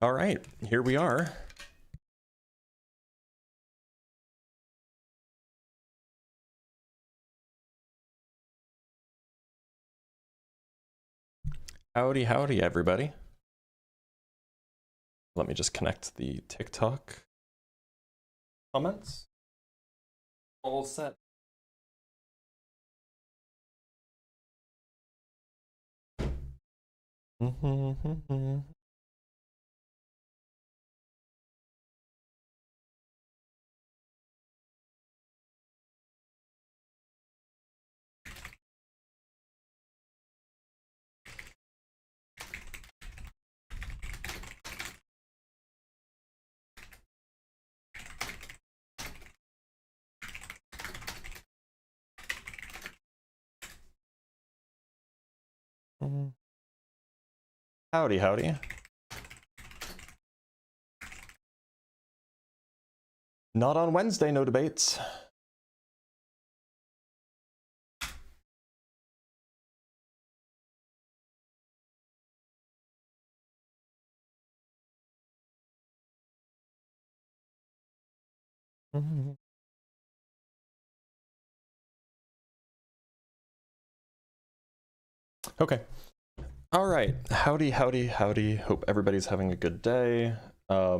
All right, here we are. Howdy, howdy, everybody. Let me just connect the TikTok comments. All set. Howdy, howdy. Not on Wednesday, no debates. Okay. All right. Howdy, howdy, howdy. Hope everybody's having a good day. I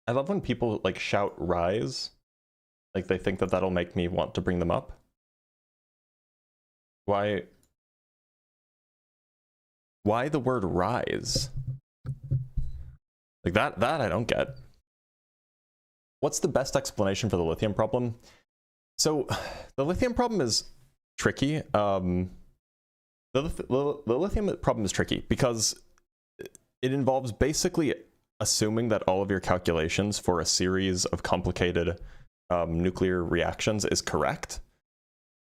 love when people like shout rise. Like they think that that'll make me want to bring them up. Why the word rise? Like that I don't get. What's the best explanation for the lithium problem? So the lithium problem is tricky. The lithium problem is tricky because it involves basically assuming that all of your calculations for a series of complicated nuclear reactions is correct.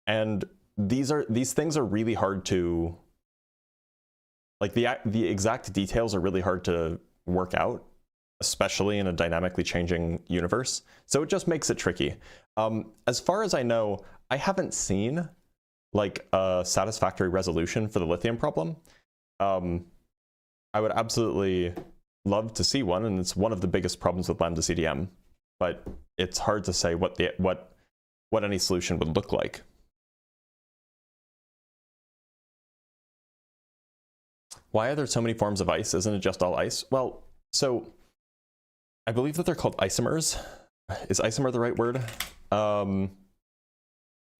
And these things are really hard to, like the exact details are really hard to work out, especially in a dynamically changing universe. So it just makes it tricky. As far as I know, I haven't seen like a satisfactory resolution for the lithium problem. I would absolutely love to see one, and it's one of the biggest problems with lambda CDM, but it's hard to say what any solution would look like. Why are there so many forms of ice? Isn't it just all ice? Well, so I believe that they're called isomers. Is isomer the right word?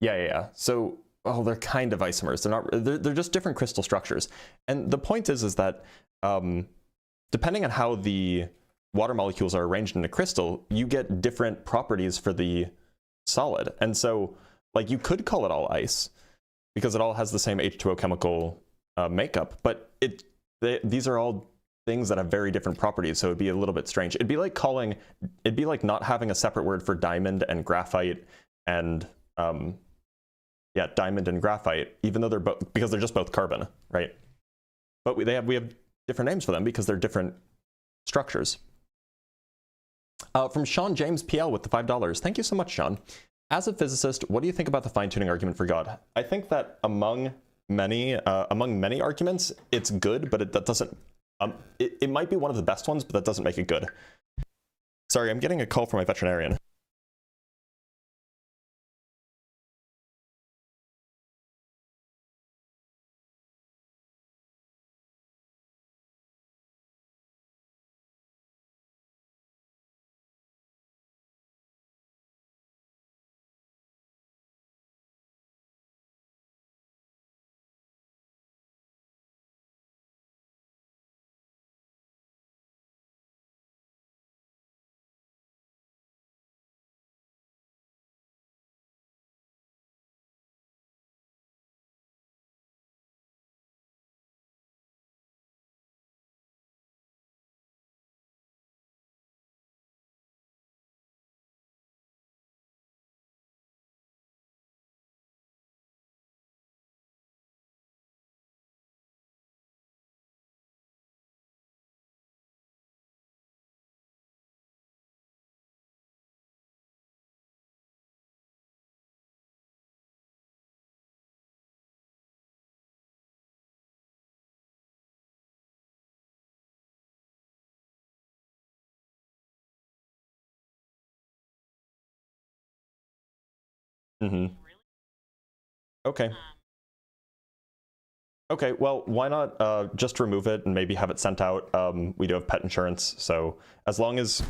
Yeah. So, they're kind of isomers. They're not. They're just different crystal structures. And the point is that depending on how the water molecules are arranged in a crystal, you get different properties for the solid. And so, like, you could call it all ice because it all has the same H2O chemical makeup, but these are all things that have very different properties, so it'd be a little bit strange. It'd be like not having a separate word for diamond and graphite and diamond and graphite, even though they're both, because they're just both carbon, right? But we have different names for them because they're different structures. From Sean James PL with the $5. Thank you so much, Sean. As a physicist, what do you think about the fine-tuning argument for God? I think that among many arguments, it's good, but that doesn't. It might be one of the best ones, but that doesn't make it good. Sorry, I'm getting a call from my veterinarian. Mm-hmm. Okay. Okay, well, why not just remove it and maybe have it sent out? We do have pet insurance, so as long as...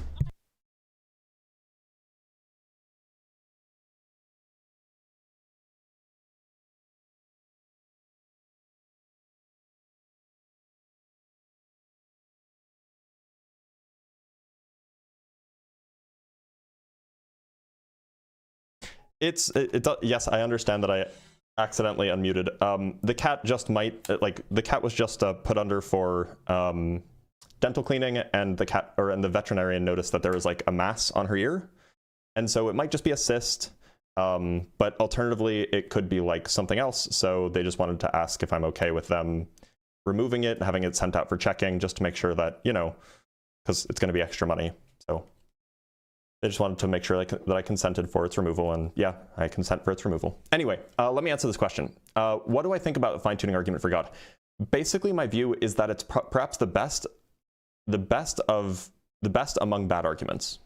Yes, I understand that I accidentally unmuted. The cat just might, like, the cat was just put under for dental cleaning, and the veterinarian noticed that there was like a mass on her ear, and so it might just be a cyst, but alternatively it could be like something else. So they just wanted to ask if I'm okay with them removing it and having it sent out for checking, just to make sure that, you know, because it's going to be extra money. So they just wanted to make sure that I consented for its removal, and yeah, I consent for its removal. Anyway, let me answer this question. What do I think about the fine-tuning argument for God? Basically, my view is that it's perhaps the best among bad arguments,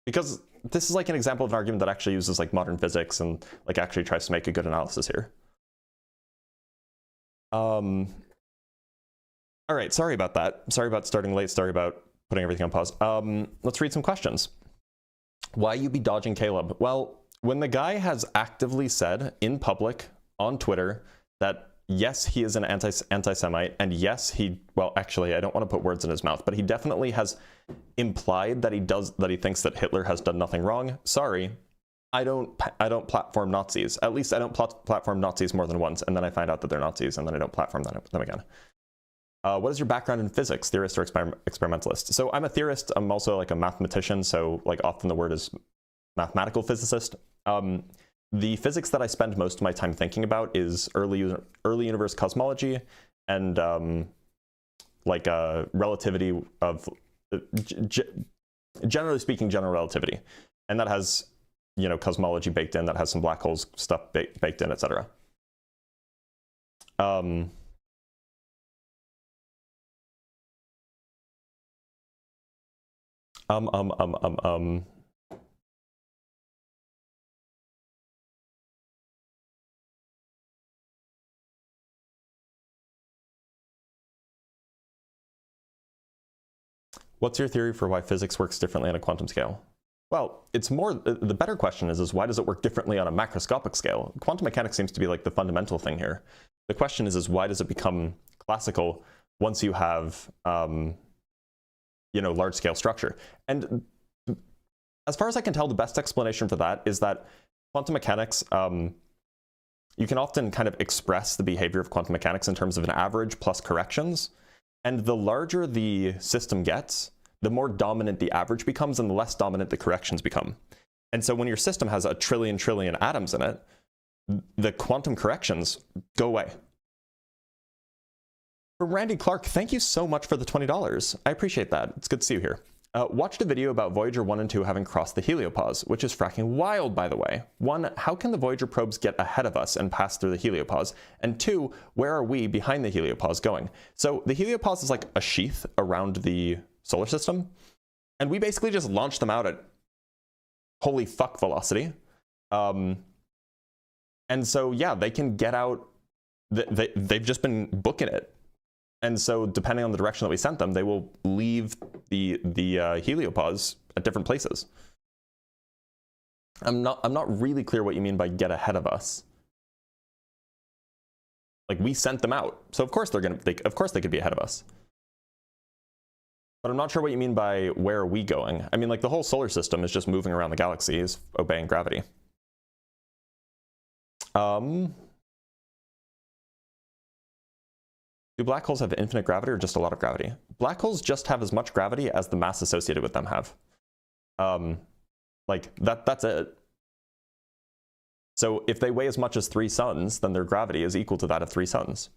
because this is like an example of an argument that actually uses like modern physics and like actually tries to make a good analysis here. All right, sorry about that. Sorry about starting late. Sorry about putting everything on pause. Let's read some questions. Why you be dodging Caleb? Well, when the guy has actively said in public on Twitter that yes, he is an anti-Semite, and yes, well, actually, I don't want to put words in his mouth, but he definitely has implied that he thinks that Hitler has done nothing wrong. Sorry, I don't platform Nazis. At least I don't platform Nazis more than once, and then I find out that they're Nazis, and then I don't platform them again. What is your background in physics, theorist or experimentalist? So I'm a theorist. I'm also like a mathematician. So like often the word is mathematical physicist. The physics that I spend most of my time thinking about is early universe cosmology and like relativity of, generally speaking, general relativity. And that has, you know, cosmology baked in, that has some black holes stuff baked in, etc. What's your theory for why physics works differently on a quantum scale? Well, it's more, the better question is why does it work differently on a macroscopic scale? Quantum mechanics seems to be like the fundamental thing here. The question is why does it become classical once you have, you know, large scale structure? And as far as I can tell, the best explanation for that is that quantum mechanics, you can often kind of express the behavior of quantum mechanics in terms of an average plus corrections. And the larger the system gets, the more dominant the average becomes and the less dominant the corrections become. And so when your system has a trillion atoms in it, the quantum corrections go away. From Randy Clark, thank you so much for the $20. I appreciate that. It's good to see you here. Watched a video about Voyager 1 and 2 having crossed the heliopause, which is fracking wild, by the way. 1, how can the Voyager probes get ahead of us and pass through the heliopause? And 2, where are we behind the heliopause going? So the heliopause is like a sheath around the solar system, and we basically just launch them out at holy fuck velocity. And so, yeah, they can get out, they've just been booking it. And so depending on the direction that we sent them, they will leave the heliopause at different places. I'm not really clear what you mean by get ahead of us. Like, we sent them out, so of course they could be ahead of us. But I'm not sure what you mean by where are we going. I mean, like, the whole solar system is just moving around the galaxy, is obeying gravity. Do black holes have infinite gravity or just a lot of gravity? Black holes just have as much gravity as the mass associated with them have. Like, that's it. So if they weigh as much as 3 suns, then their gravity is equal to that of 3 suns.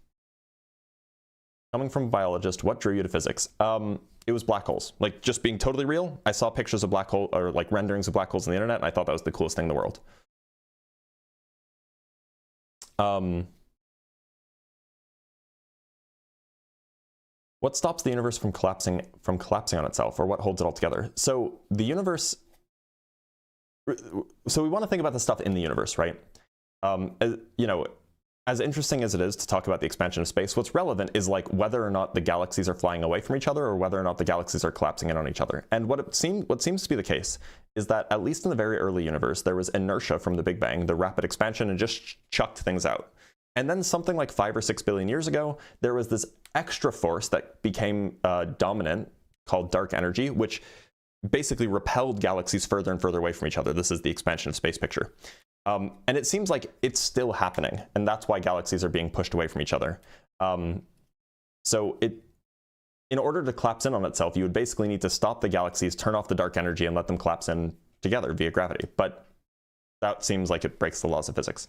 Coming from a biologist, what drew you to physics? It was black holes. Like, just being totally real, I saw pictures of black hole, or like renderings of black holes on the internet, and I thought that was the coolest thing in the world. What stops the universe from collapsing on itself, or what holds it all together? So the universe, so we want to think about the stuff in the universe, right? You know, as interesting as it is to talk about the expansion of space, what's relevant is like whether or not the galaxies are flying away from each other or whether or not the galaxies are collapsing in on each other. And what seems to be the case is that at least in the very early universe, there was inertia from the Big Bang, the rapid expansion, and just chucked things out. And then something like 5 or 6 billion years ago, there was this extra force that became dominant called dark energy, which basically repelled galaxies further and further away from each other. This is the expansion of space picture. And it seems like it's still happening, and that's why galaxies are being pushed away from each other. So in order to collapse in on itself, you would basically need to stop the galaxies, turn off the dark energy, and let them collapse in together via gravity. But that seems like it breaks the laws of physics.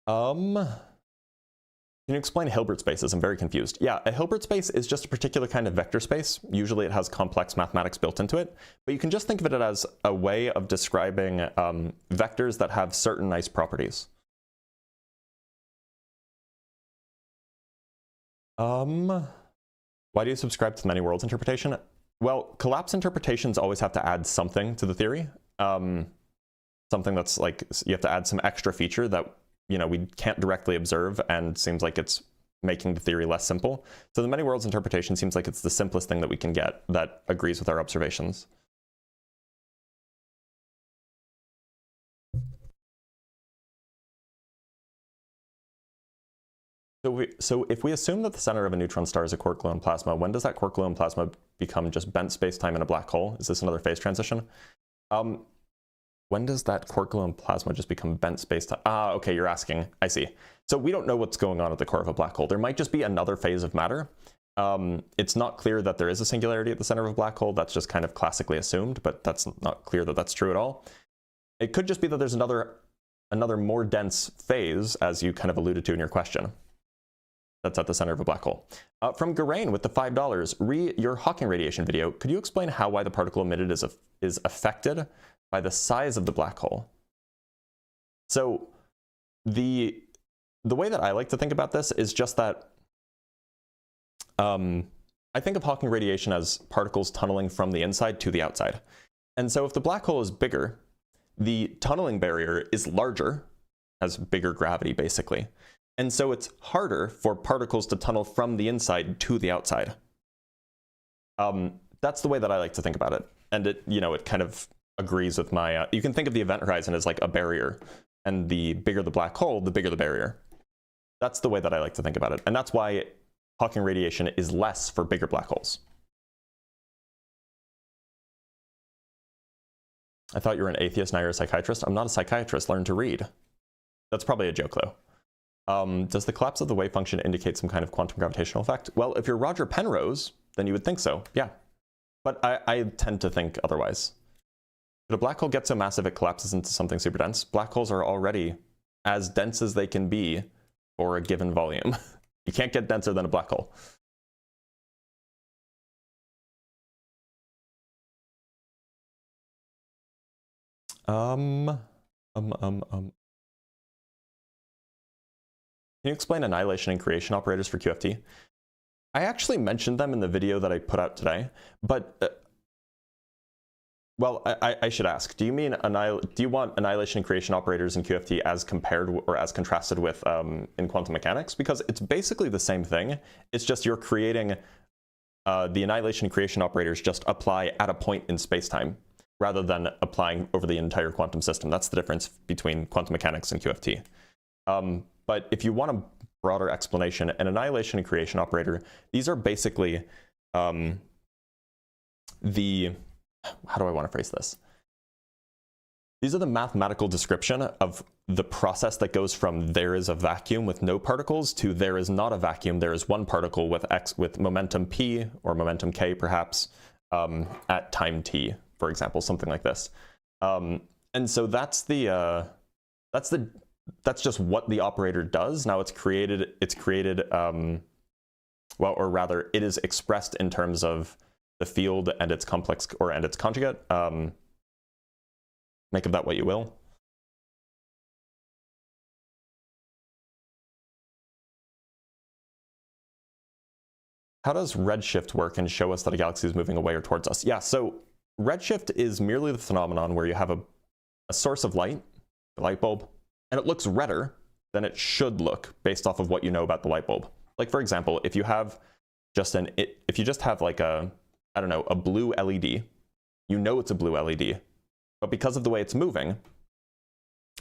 Can you explain Hilbert spaces? I'm very confused. Yeah, a Hilbert space is just a particular kind of vector space. Usually it has complex mathematics built into it, but you can just think of it as a way of describing vectors that have certain nice properties. Why do you subscribe to the many worlds interpretation? Well, collapse interpretations always have to add something to the theory. Something that's like, you have to add some extra feature that we can't directly observe and seems like it's making the theory less simple. So the many worlds interpretation seems like it's the simplest thing that we can get that agrees with our observations. So if we assume that the center of a neutron star is a quark gluon plasma, when does that quark gluon plasma become just bent spacetime in a black hole? Is this another phase transition? When does that quark gluon plasma just become bent spacetime? Ah, okay, you're asking. I see. So we don't know what's going on at the core of a black hole. There might just be another phase of matter. It's not clear that there is a singularity at the center of a black hole. That's just kind of classically assumed, but that's not clear that that's true at all. It could just be that there's another more dense phase, as you kind of alluded to in your question, that's at the center of a black hole. From Garain with the $5, your Hawking radiation video, could you explain why the particle emitted is affected by the size of the black hole? So the way that I like to think about this is just that I think of Hawking radiation as particles tunneling from the inside to the outside. And so if the black hole is bigger, the tunneling barrier is larger, has bigger gravity basically. And so it's harder for particles to tunnel from the inside to the outside. That's the way that I like to think about it. And it kind of agrees with my, you can think of the event horizon as like a barrier, and the bigger the black hole, the bigger the barrier. That's the way that I like to think about it. And that's why Hawking radiation is less for bigger black holes. I thought you were an atheist, now you're a psychiatrist. I'm not a psychiatrist, learn to read. That's probably a joke though. Does the collapse of the wave function indicate some kind of quantum gravitational effect? Well, if you're Roger Penrose, then you would think so, yeah. But I tend to think otherwise. If a black hole gets so massive it collapses into something super dense, black holes are already as dense as they can be for a given volume. You can't get denser than a black hole. Can you explain annihilation and creation operators for QFT? I actually mentioned them in the video that I put out today, but well, I should ask, do you want annihilation and creation operators in QFT as compared or as contrasted with in quantum mechanics? Because it's basically the same thing. It's just you're creating the annihilation and creation operators just apply at a point in spacetime rather than applying over the entire quantum system. That's the difference between quantum mechanics and QFT. But if you want a broader explanation, an annihilation and creation operator, these are basically how do I want to phrase this? These are the mathematical description of the process that goes from there is a vacuum with no particles to there is not a vacuum, there is one particle with momentum p or momentum k perhaps at time t, for example, something like this. And so that's just what the operator does. Now it's created well, or rather it is expressed in terms of the field and its complex and its conjugate. Make of that what you will. How does redshift work and show us that a galaxy is moving away or towards us? Yeah, so redshift is merely the phenomenon where you have a source of light, the light bulb, and it looks redder than it should look based off of what you know about the light bulb. Like for example, if you have just if you just have like a, I don't know, a blue LED, you know it's a blue LED, but because of the way it's moving,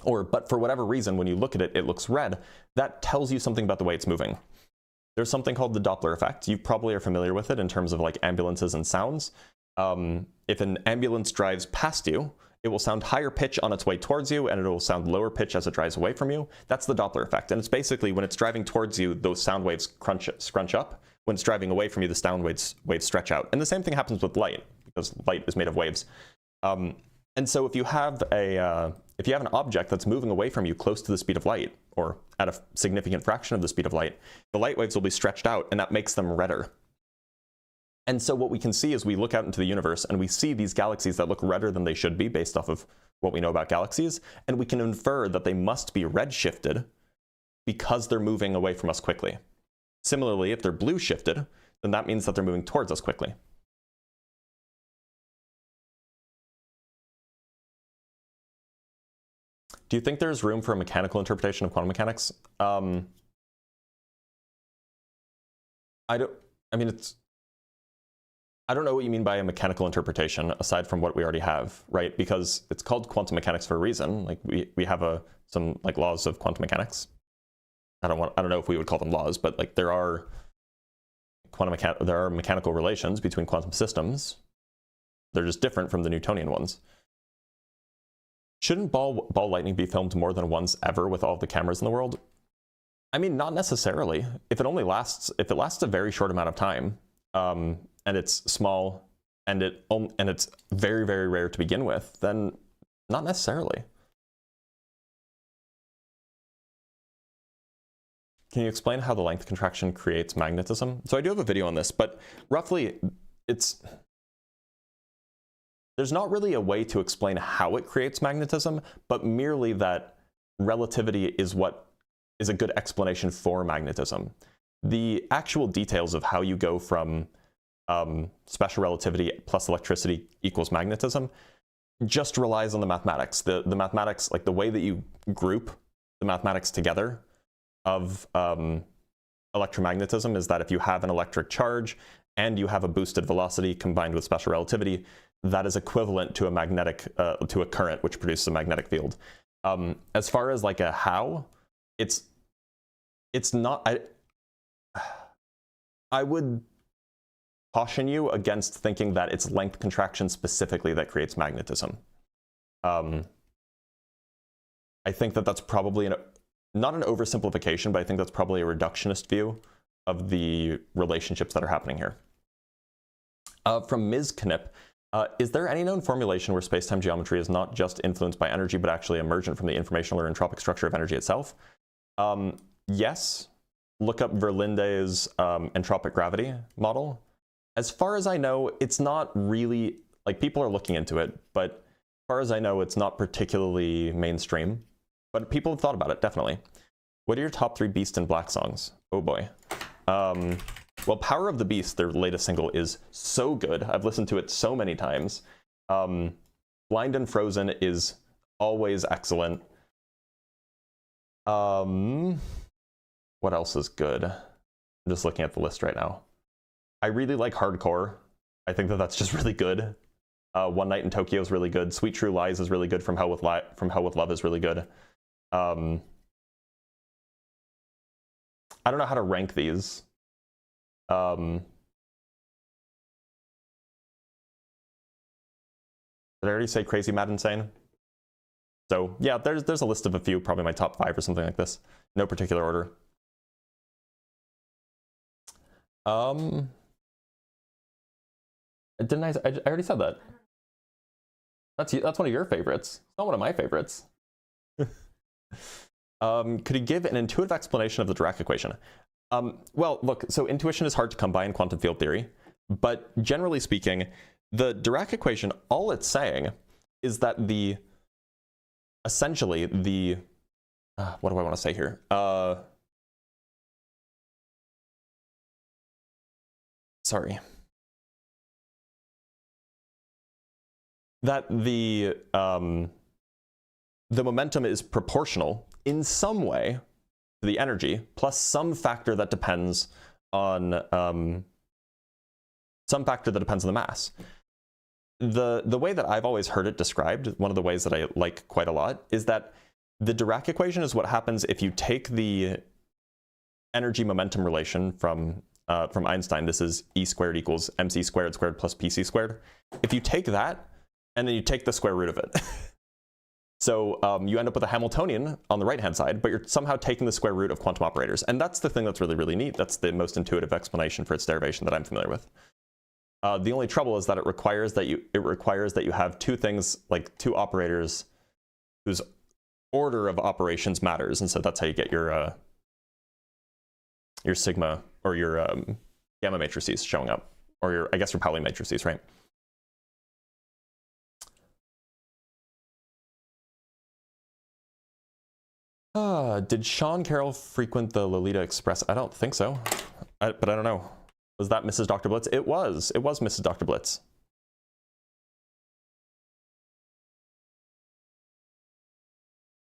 but for whatever reason, when you look at it, it looks red, that tells you something about the way it's moving. There's something called the Doppler effect. You probably are familiar with it in terms of like ambulances and sounds. If an ambulance drives past you, it will sound higher pitch on its way towards you, and it will sound lower pitch as it drives away from you. That's the Doppler effect. And it's basically when it's driving towards you, those sound waves scrunch up. When it's driving away from you, the sound waves stretch out. And the same thing happens with light, because light is made of waves. And so if you have an object that's moving away from you close to the speed of light, or at a significant fraction of the speed of light, the light waves will be stretched out, and that makes them redder. And so what we can see is we look out into the universe and we see these galaxies that look redder than they should be based off of what we know about galaxies, and we can infer that they must be red-shifted because they're moving away from us quickly. Similarly, if they're blue-shifted, then that means that they're moving towards us quickly. Do you think there's room for a mechanical interpretation of quantum mechanics? I don't know what you mean by a mechanical interpretation aside from what we already have, right? Because it's called quantum mechanics for a reason. Like we have some like laws of quantum mechanics. I don't know if we would call them laws, but like there are mechanical relations between quantum systems. They're just different from the Newtonian ones. Shouldn't ball lightning be filmed more than once ever with all of the cameras in the world? I mean, not necessarily. If it lasts a very short amount of time, and it's small, and it's very, very rare to begin with, then not necessarily. Can you explain how the length contraction creates magnetism? So I do have a video on this, but roughly there's not really a way to explain how it creates magnetism, but merely that relativity is a good explanation for magnetism. The actual details of how you go from special relativity plus electricity equals magnetism just relies on the mathematics. The mathematics, like the way that you group the mathematics together of electromagnetism is that if you have an electric charge and you have a boosted velocity combined with special relativity, that is equivalent to a current, which produces a magnetic field. As far as like a how, it's not. I would caution you against thinking that it's length contraction specifically that creates magnetism. I think that that's probably not an oversimplification, but I think that's probably a reductionist view of the relationships that are happening here. From Ms. Knipp, is there any known formulation where space-time geometry is not just influenced by energy, but actually emergent from the informational or entropic structure of energy itself? Yes. Look up Verlinde's entropic gravity model. As far as I know, it's not really, like, people are looking into it, but as far as I know, it's not particularly mainstream. But people have thought about it, definitely. What are your top 3 Beast and Black songs? Oh boy. Well, Power of the Beast, their latest single, is so good. I've listened to it so many times. Blind and Frozen is always excellent. What else is good? I'm just looking at the list right now. I really like Hardcore. I think that that's just really good. One Night in Tokyo is really good. Sweet True Lies is really good. From Hell with Love is really good. I don't know how to rank these. Did I already say Crazy Mad Insane? So yeah, there's a list of a few, probably my top 5 or something like this. No particular order. Didn't I already said that. That's one of your favorites. It's not one of my favorites. Could you give an intuitive explanation of the Dirac equation? Well, look, so intuition is hard to come by in quantum field theory, but generally speaking, the Dirac equation, all it's saying is that essentially the, what do I want to say here? Sorry. That the momentum is proportional in some way to the energy plus some factor that depends on the mass. The way that I've always heard it described, one of the ways that I like quite a lot, is that the Dirac equation is what happens if you take the energy momentum relation from Einstein. This is E squared equals mc squared plus pc squared. If you take that and then you take the square root of it. So you end up with a Hamiltonian on the right-hand side, but you're somehow taking the square root of quantum operators. And that's the thing that's really, really neat. That's the most intuitive explanation for its derivation that I'm familiar with. The only trouble is that it requires that you have two things, like two operators whose order of operations matters. And so that's how you get your sigma or your gamma matrices showing up, or I guess your Pauli matrices, right? Did Sean Carroll frequent the Lolita Express? I don't think so, but I don't know. Was that Mrs. Dr. Blitz? It was Mrs. Dr. Blitz.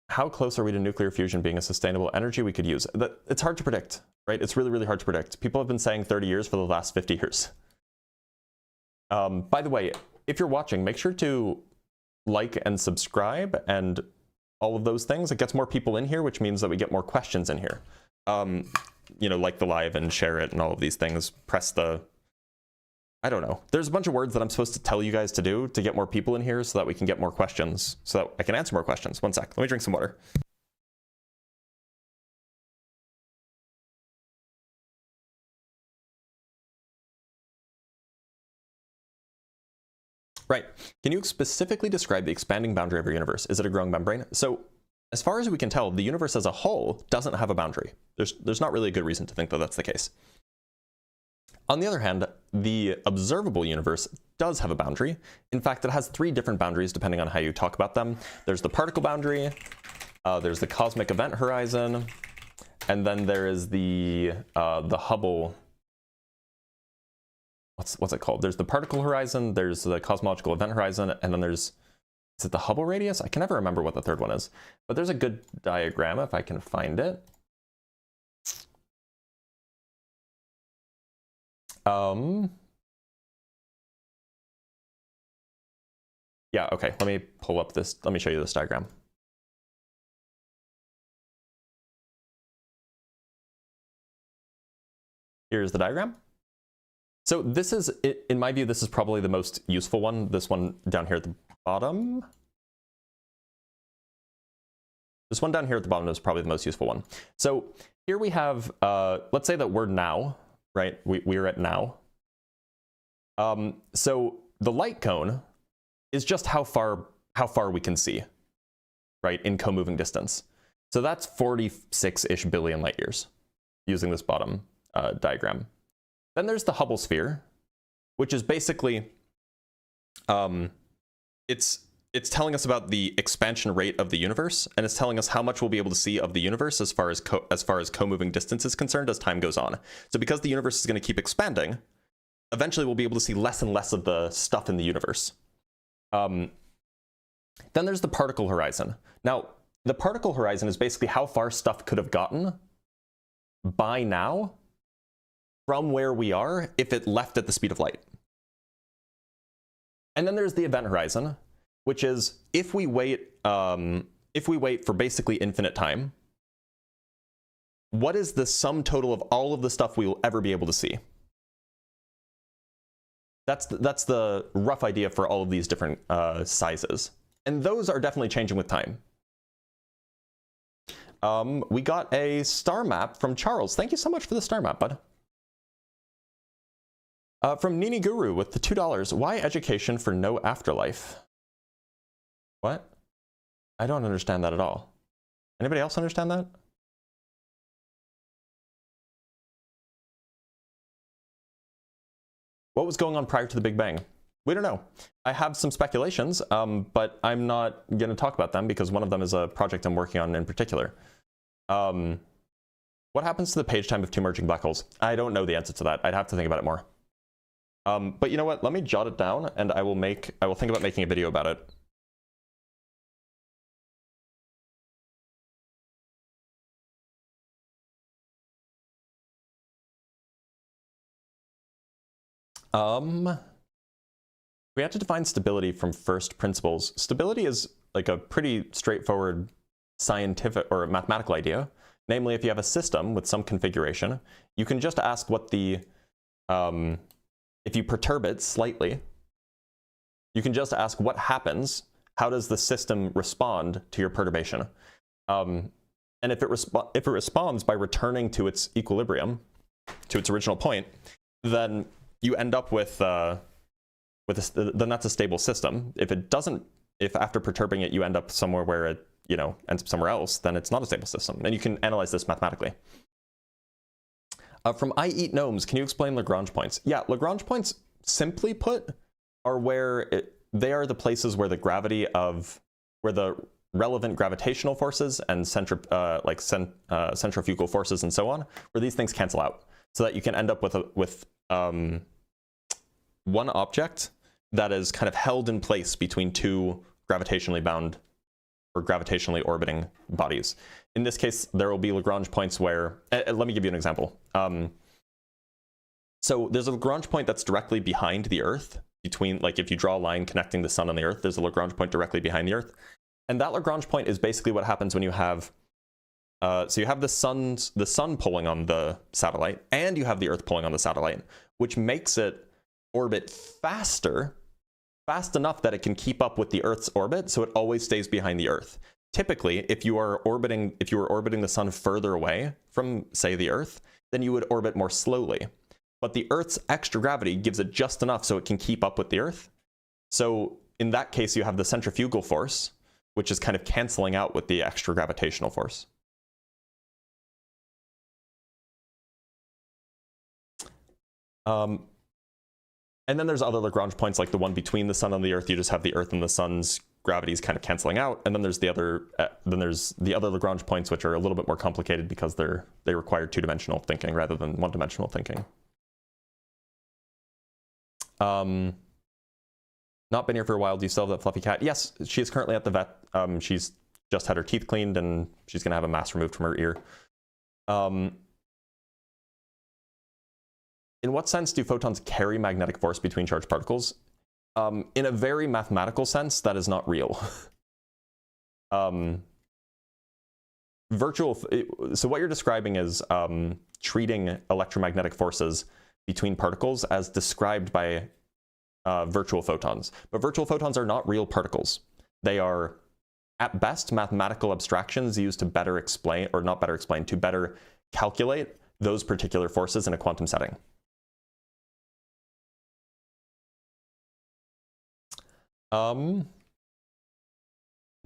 How close are we to nuclear fusion being a sustainable energy we could use? It's hard to predict, right? It's really, really hard to predict. People have been saying 30 years for the last 50 years. By the way, if you're watching, make sure to like and subscribe and all of those things. It gets more people in here, which means that we get more questions in here. You know, like the live and share it and all of these things. Press the, I don't know. There's a bunch of words that I'm supposed to tell you guys to do to get more people in here so that we can get more questions, so that I can answer more questions. One sec, let me drink some water. Right, can you specifically describe the expanding boundary of your universe? Is it a growing membrane? So, as far as we can tell, the universe as a whole doesn't have a boundary. There's not really a good reason to think that that's the case. On the other hand, the observable universe does have a boundary. In fact, it has 3 different boundaries depending on how you talk about them. There's the particle boundary, there's the cosmic event horizon, and then there is the Hubble. What's it called? There's the particle horizon, there's the cosmological event horizon, and then there's, is it the Hubble radius? I can never remember what the third one is, but there's a good diagram if I can find it. Yeah, okay, let me pull up this, let me show you this diagram. Here's the diagram. So this is, in my view, this is probably the most useful one. This one down here at the bottom. This one down here at the bottom is probably the most useful one. So here we have, let's say that we're now, right? We're at now. So the light cone is just how far we can see, right, in co-moving distance. So that's 46-ish billion light years using this bottom diagram. Then there's the Hubble sphere, which is basically, it's telling us about the expansion rate of the universe, and it's telling us how much we'll be able to see of the universe as far as co-moving distance is concerned as time goes on. So because the universe is going to keep expanding, eventually we'll be able to see less and less of the stuff in the universe. Then there's the particle horizon. Now, the particle horizon is basically how far stuff could have gotten by now from where we are if it left at the speed of light. And then there's the event horizon, which is if we wait for basically infinite time, what is the sum total of all of the stuff we will ever be able to see? That's the rough idea for all of these different sizes. And those are definitely changing with time. We got a star map from Charles. Thank you so much for the star map, bud. From Nini Guru with the $2. Why education for no afterlife? What? I don't understand that at all. Anybody else understand that? What was going on prior to the Big Bang? We don't know. I have some speculations, but I'm not going to talk about them because one of them is a project I'm working on in particular. What happens to the page time of 2 merging black holes? I don't know the answer to that. I'd have to think about it more. But you know what? Let me jot it down, and I will think about making a video about it. We have to define stability from first principles. Stability is like a pretty straightforward scientific or mathematical idea. Namely, if you have a system with some configuration, you can just ask what the, if you perturb it slightly, you can just ask what happens, how does the system respond to your perturbation? And if it responds by returning to its equilibrium, to its original point, then you end up with then that's a stable system. If it doesn't, if after perturbing it you end up somewhere where it, you know, ends up somewhere else, then it's not a stable system. And you can analyze this mathematically. From I Eat Gnomes, can you explain Lagrange points? Yeah, Lagrange points, simply put, are where they are the places where the gravity of, where the relevant gravitational forces and centrifugal forces and so on, where these things cancel out, so that you can end up with one object that is kind of held in place between two gravitationally bound or gravitationally orbiting bodies. In this case, there will be Lagrange points where, let me give you an example. So there's a Lagrange point that's directly behind the Earth, between, like if you draw a line connecting the sun and the Earth, there's a Lagrange point directly behind the Earth. And that Lagrange point is basically what happens when you have, so you have the sun pulling on the satellite, and you have the Earth pulling on the satellite, which makes it orbit fast enough that it can keep up with the Earth's orbit, so it always stays behind the Earth. Typically, if you were orbiting the sun further away from, say, the Earth, then you would orbit more slowly. But the Earth's extra gravity gives it just enough so it can keep up with the Earth. So in that case, you have the centrifugal force, which is kind of canceling out with the extra gravitational force. And then there's other Lagrange points, like the one between the sun and the Earth. You just have the Earth and the sun's gravities kind of canceling out. And then there's the other Lagrange points, which are a little bit more complicated because they require two-dimensional thinking rather than one-dimensional thinking. Not been here for a while. Do you still have that fluffy cat? Yes, she is currently at the vet. She's just had her teeth cleaned and she's going to have a mass removed from her ear. In what sense do photons carry magnetic force between charged particles? In a very mathematical sense, that is not real. So what you're describing is treating electromagnetic forces between particles as described by virtual photons. But virtual photons are not real particles. They are, at best, mathematical abstractions used to better explain, or not better explain, to better calculate those particular forces in a quantum setting.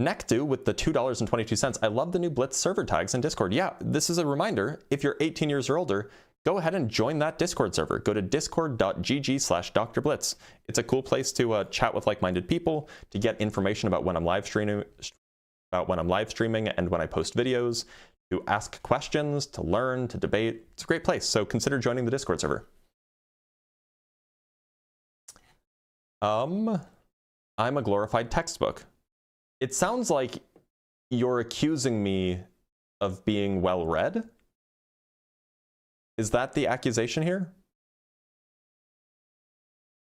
Nekdu with the $2.22. I love the new Blitz server tags in Discord. Yeah, this is a reminder. If you're 18 years or older, go ahead and join that Discord server. Go to discord.gg/drblitz. It's a cool place to chat with like-minded people, to get information about when I'm live streaming, and when I post videos, to ask questions, to learn, to debate. It's a great place. So consider joining the Discord server. I'm a glorified textbook. It sounds like you're accusing me of being well-read. Is that the accusation here?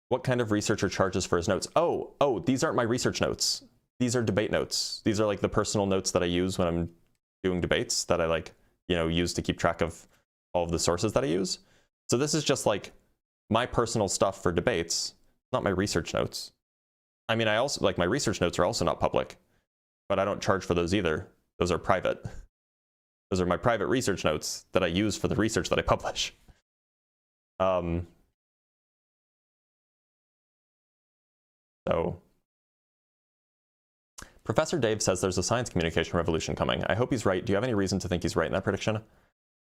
What kind of researcher charges for his notes? Oh, these aren't my research notes. These are debate notes. These are like the personal notes that I use when I'm doing debates that I use to keep track of all of the sources that I use. So this is just like my personal stuff for debates, not my research notes. I mean, I also, my research notes are also not public, but I don't charge for those either. Those are private. Those are my private research notes that I use for the research that I publish. So, Professor Dave says there's a science communication revolution coming. I hope he's right. Do you have any reason to think he's right in that prediction?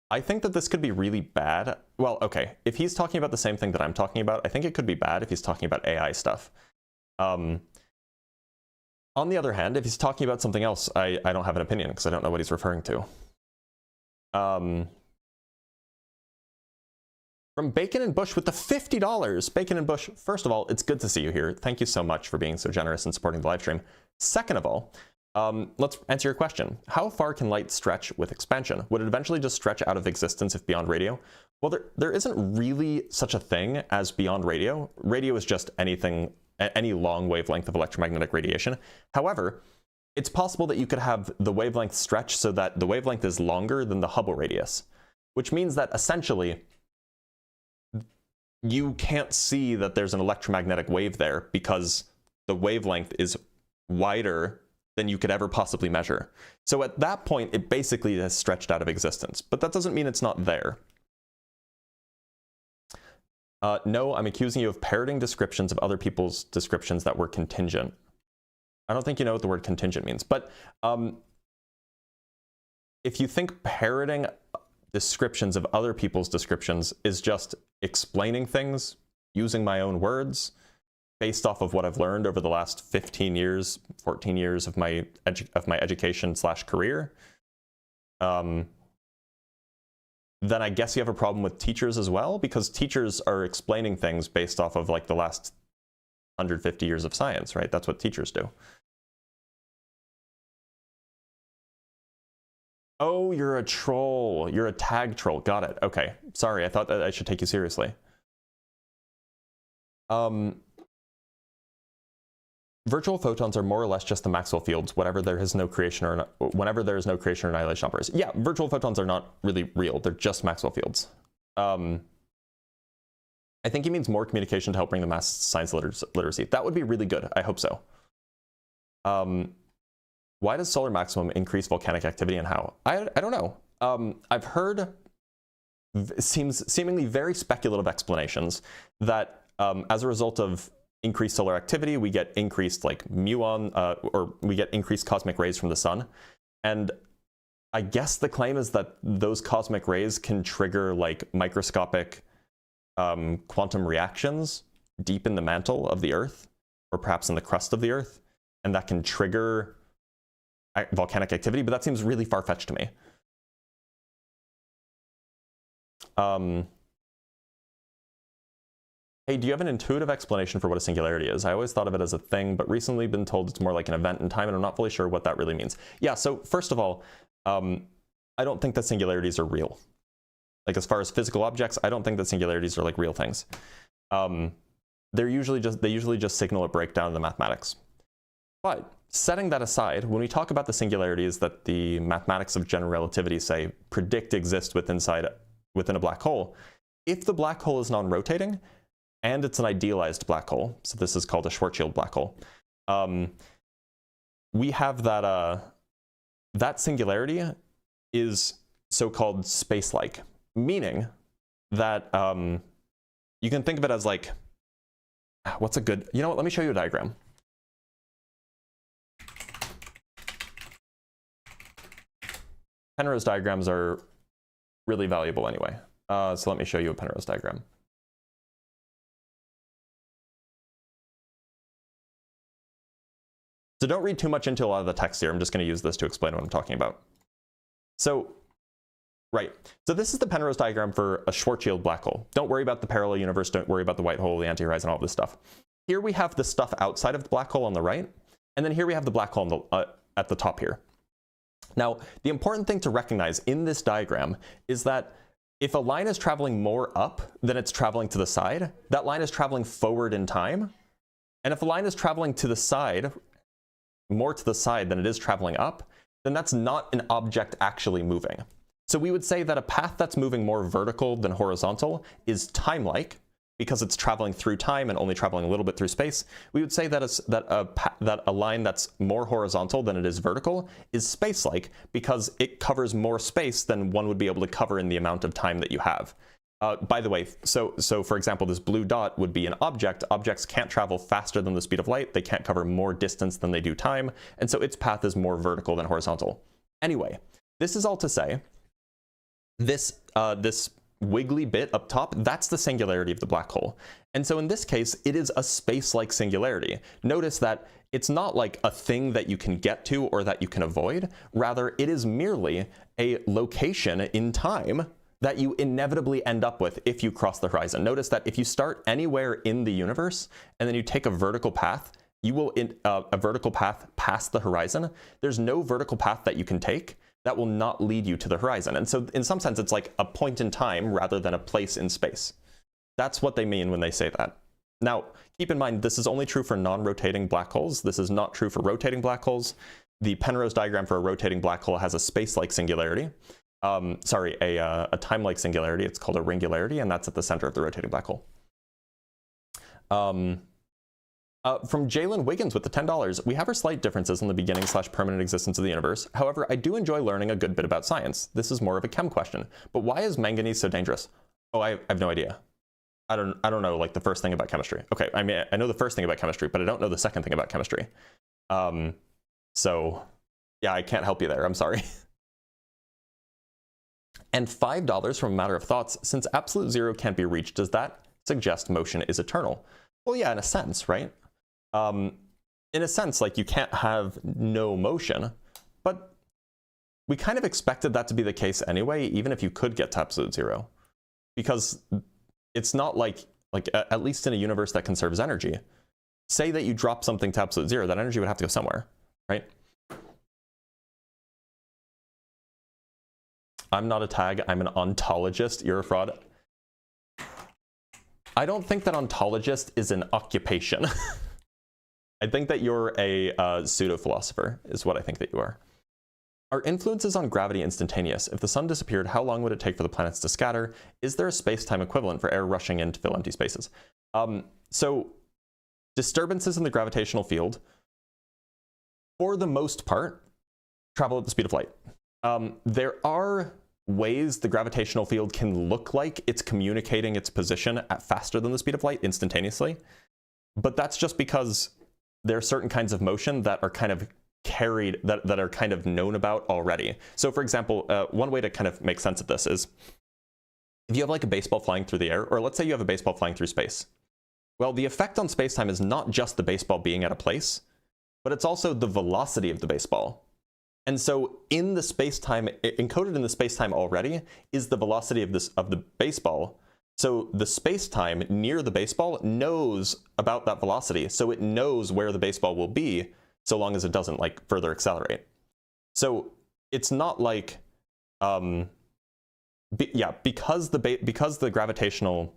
I think that this could be really bad. Well, okay, if he's talking about the same thing that I'm talking about, I think it could be bad if he's talking about AI stuff. On the other hand, if he's talking about something else, I don't have an opinion because I don't know what he's referring to. From Bacon and Bush with the $50. Bacon and Bush, first of all, it's good to see you here. Thank you so much for being so generous and supporting the live stream. Second of all, Let's answer your question. How far can light stretch with expansion? Would it eventually just stretch out of existence if beyond radio? Well, there isn't really such a thing as beyond radio. Radio is just anything, any long wavelength of electromagnetic radiation. However, it's possible that you could have the wavelength stretch so that the wavelength is longer than the Hubble radius, which means that essentially you can't see that there's an electromagnetic wave there because the wavelength is wider than you could ever possibly measure. So at that point, it basically has stretched out of existence, but that doesn't mean it's not there. No, I'm accusing you of parroting descriptions of other people's descriptions that were contingent. I don't think you know what the word contingent means, but if you think parroting descriptions of other people's descriptions is just explaining things using my own words based off of what I've learned over the last 15 years, 14 years of my education / career, then I guess you have a problem with teachers as well, because teachers are explaining things based off of like the last 150 years of science, right? That's what teachers do. Oh, you're a troll. You're a tag troll. Got it. Okay. Sorry, I thought that I should take you seriously. Virtual photons are more or less just the Maxwell fields, whenever there is no creation or annihilation operators. Yeah, virtual photons are not really real. They're just Maxwell fields. I think he means more communication to help bring the mass science literacy. That would be really good. I hope so. Why does solar maximum increase volcanic activity and how? I don't know. I've heard seemingly very speculative explanations that as a result of increased solar activity, we get increased like muon, or we get increased cosmic rays from the sun. And I guess the claim is that those cosmic rays can trigger like microscopic quantum reactions deep in the mantle of the Earth, or perhaps in the crust of the Earth, and that can trigger volcanic activity, but that seems really far-fetched to me. Hey, do you have an intuitive explanation for what a singularity is? I always thought of it as a thing, but recently been told it's more like an event in time, and I'm not fully sure what that really means. Yeah, so first of all, I don't think that singularities are real. Like as far as physical objects, I don't think that singularities are like real things. They usually just signal a breakdown in the mathematics. But setting that aside, when we talk about the singularities that the mathematics of general relativity say predict exist within a black hole, if the black hole is non-rotating and it's an idealized black hole, so this is called a Schwarzschild black hole, we have that that singularity is so-called space-like, meaning that you can think of it as like, what's a good, you know what, let me show you a diagram. Penrose diagrams are really valuable anyway. So let me show you a Penrose diagram. So don't read too much into a lot of the text here. I'm just going to use this to explain what I'm talking about. So, right. So this is the Penrose diagram for a Schwarzschild black hole. Don't worry about the parallel universe. Don't worry about the white hole, the anti-horizon, all this stuff. Here we have the stuff outside of the black hole on the right. And then here we have the black hole on the, at the top here. Now, the important thing to recognize in this diagram is that if a line is traveling more up than it's traveling to the side, that line is traveling forward in time. And if a line is traveling to the side, more to the side than it is traveling up, then that's not an object actually moving. So we would say that a path that's moving more vertical than horizontal is time-like, because it's traveling through time and only traveling a little bit through space. We would say that a line that's more horizontal than it is vertical is space-like, because it covers more space than one would be able to cover in the amount of time that you have. By the way, so for example, this blue dot would be an object. Objects can't travel faster than the speed of light. They can't cover more distance than they do time. And so its path is more vertical than horizontal. Anyway, this is all to say, this wiggly bit up top, that's the singularity of the black hole. And so in this case, it is a space-like singularity. Notice that it's not like a thing that you can get to or that you can avoid. Rather, it is merely a location in time that you inevitably end up with if you cross the horizon. Notice that if you start anywhere in the universe and then you take a vertical path you will a vertical path past the horizon. There's no vertical path that you can take that will not lead you to the horizon. And so in some sense, it's like a point in time rather than a place in space. That's what they mean when they say that. Now, keep in mind, this is only true for non-rotating black holes. This is not true for rotating black holes. The Penrose diagram for a rotating black hole has a space-like singularity. Sorry, a time-like singularity. It's called a ringularity, and that's at the center of the rotating black hole. From Jalen Wiggins with the $10, we have our slight differences in the beginning/permanent existence of the universe. However, I do enjoy learning a good bit about science. This is more of a chem question. But why is manganese so dangerous? Oh, I have no idea. I don't know like the first thing about chemistry. Okay, I mean, I know the first thing about chemistry, but I don't know the second thing about chemistry. So yeah, I can't help you there. I'm sorry. And $5 from A Matter of Thoughts. Since absolute zero can't be reached, does that suggest motion is eternal? Well, yeah, in a sense, right? In a sense, like you can't have no motion, but we kind of expected that to be the case anyway, even if you could get to absolute zero, because it's not like at least in a universe that conserves energy, say that you drop something to absolute zero, that energy would have to go somewhere, right? I'm not a tag, I'm an ontologist. You're a fraud. I don't think that ontologist is an occupation. I think that you're a pseudo-philosopher, is what I think that you are. Are influences on gravity instantaneous? If the sun disappeared, how long would it take for the planets to scatter? Is there a space-time equivalent for air rushing in to fill empty spaces? So disturbances in the gravitational field, for the most part, travel at the speed of light. There are ways the gravitational field can look like it's communicating its position at faster than the speed of light instantaneously, but that's just because there are certain kinds of motion that are kind of carried, that are kind of known about already. So for example, one way to kind of make sense of this is if you have like a baseball flying through the air, or let's say you have a baseball flying through space. Well, the effect on space-time is not just the baseball being at a place, but it's also the velocity of the baseball. And so in the space-time, encoded in the space-time already is the velocity of the baseball. So the space-time near the baseball knows about that velocity. So it knows where the baseball will be so long as it doesn't like further accelerate. So it's not like, because the gravitational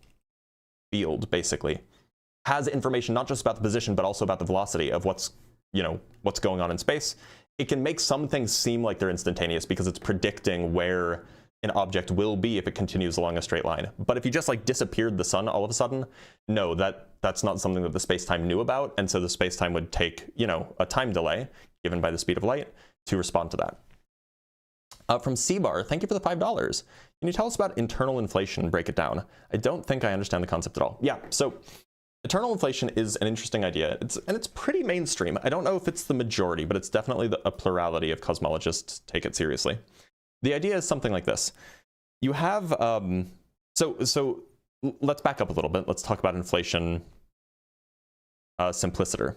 field basically has information not just about the position, but also about the velocity of what's going on in space. It can make some things seem like they're instantaneous because it's predicting where an object will be if it continues along a straight line. But if you just like disappeared the sun all of a sudden, no, that's not something that the space-time knew about. And so the space-time would take, a time delay given by the speed of light to respond to that. From C-Bar, thank you for the $5. Can you tell us about internal inflation and break it down? I don't think I understand the concept at all. Yeah, so eternal inflation is an interesting idea, and it's pretty mainstream. I don't know if it's the majority, but it's definitely a plurality of cosmologists take it seriously. The idea is something like this. You have, so let's back up a little bit. Let's talk about inflation simpliciter.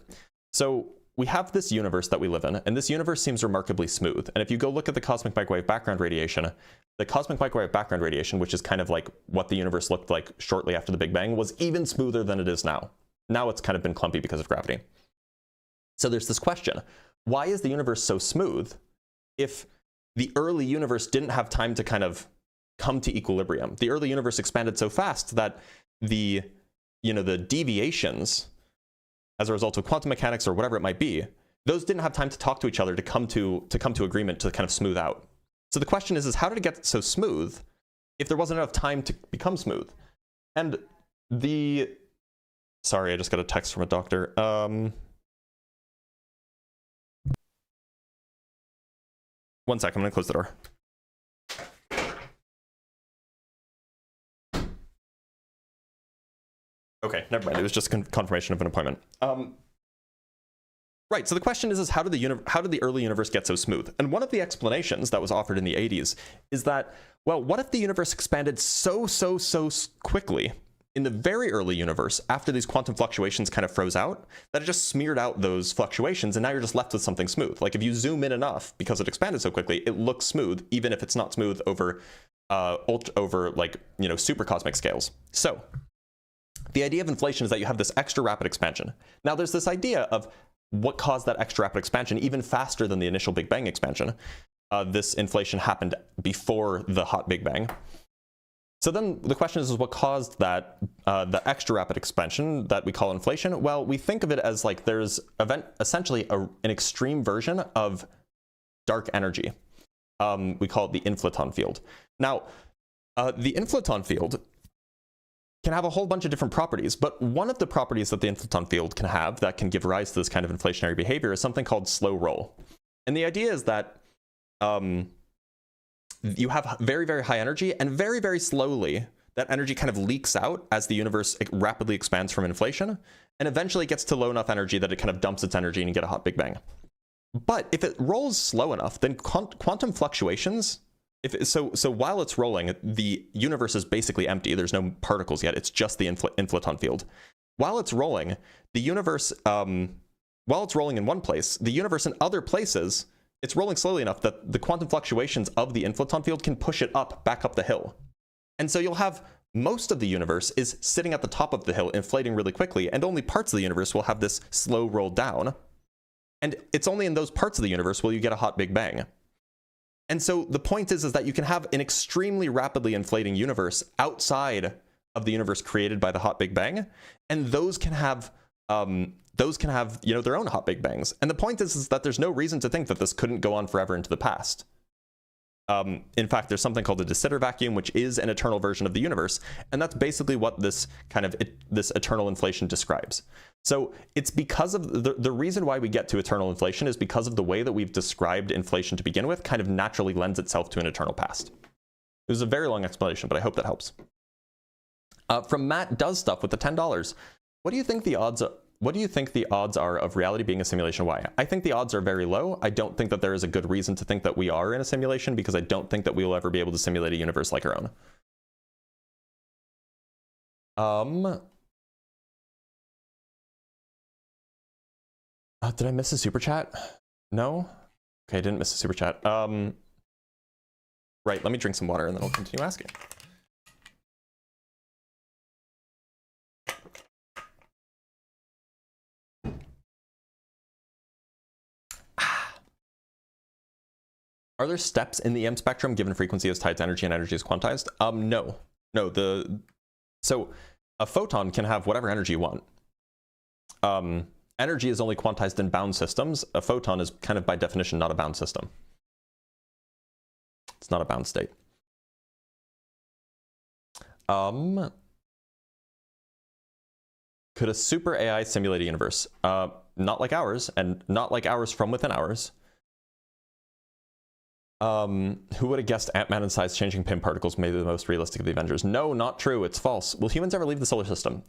So we have this universe that we live in, and this universe seems remarkably smooth. And if you go look at the cosmic microwave background radiation, which is kind of like what the universe looked like shortly after the Big Bang, was even smoother than it is now. Now it's kind of been clumpy because of gravity. So there's this question, why is the universe so smooth if the early universe didn't have time to kind of come to equilibrium? The early universe expanded so fast that the deviations as a result of quantum mechanics or whatever it might be, those didn't have time to talk to each other to come to agreement to kind of smooth out. So the question is how did it get so smooth if there wasn't enough time to become smooth? And sorry, I just got a text from a doctor. One sec, I'm gonna close the door. Okay, never mind. It was just confirmation of an appointment. Right, so the question is how did the early universe get so smooth? And one of the explanations that was offered in the 80s is that, well, what if the universe expanded so quickly in the very early universe after these quantum fluctuations kind of froze out, that it just smeared out those fluctuations, and now you're just left with something smooth. Like if you zoom in enough, because it expanded so quickly, it looks smooth, even if it's not smooth over super cosmic scales. So The idea of inflation is that you have this extra rapid expansion. Now there's this idea of what caused that extra rapid expansion even faster than the initial Big Bang expansion. This inflation happened before the hot Big Bang. So then the question is what caused that the extra rapid expansion that we call inflation? Well, we think of it as like there's essentially an extreme version of dark energy. We call it the inflaton field. Now, the inflaton field can have a whole bunch of different properties, but one of the properties that the inflaton field can have that can give rise to this kind of inflationary behavior is something called slow roll. And the idea is that you have very, very high energy, and very, very slowly that energy kind of leaks out as the universe rapidly expands from inflation, and eventually gets to low enough energy that it kind of dumps its energy and you get a hot Big Bang. But if it rolls slow enough, then quantum fluctuations, so while it's rolling, the universe is basically empty. There's no particles yet. It's just the inflaton field. While it's rolling, the universe, while it's rolling in one place, the universe in other places, it's rolling slowly enough that the quantum fluctuations of the inflaton field can push it back up the hill. And so you'll have most of the universe is sitting at the top of the hill, inflating really quickly, and only parts of the universe will have this slow roll down. And it's only in those parts of the universe will you get a hot Big Bang. And so the point is that you can have an extremely rapidly inflating universe outside of the universe created by the hot Big Bang, and those can have their own hot Big Bangs. And the point is that there's no reason to think that this couldn't go on forever into the past. In fact, there's something called a de Sitter vacuum, which is an eternal version of the universe, and that's basically what this this eternal inflation describes. So it's because of the reason why we get to eternal inflation is because of the way that we've described inflation to begin with kind of naturally lends itself to an eternal past. It was a very long explanation, but I hope that helps. From Matt Does Stuff with the $10. What do you think the odds are of reality being a simulation? Why? I think the odds are very low. I don't think that there is a good reason to think that we are in a simulation, because I don't think that we will ever be able to simulate a universe like our own. Did I miss a super chat? No? Okay, I didn't miss a super chat. Right, let me drink some water and then I'll continue asking. Are there steps in the EM spectrum given frequency is tied to energy and energy is quantized? No. So a photon can have whatever energy you want. Energy is only quantized in bound systems. A photon is kind of by definition not a bound system. It's not a bound state. Could a super AI simulate a universe? Not like ours, and not like ours from within ours. Who would have guessed Ant-Man and size-changing PIM particles may be the most realistic of the Avengers? No, not true. It's false. Will humans ever leave the solar system?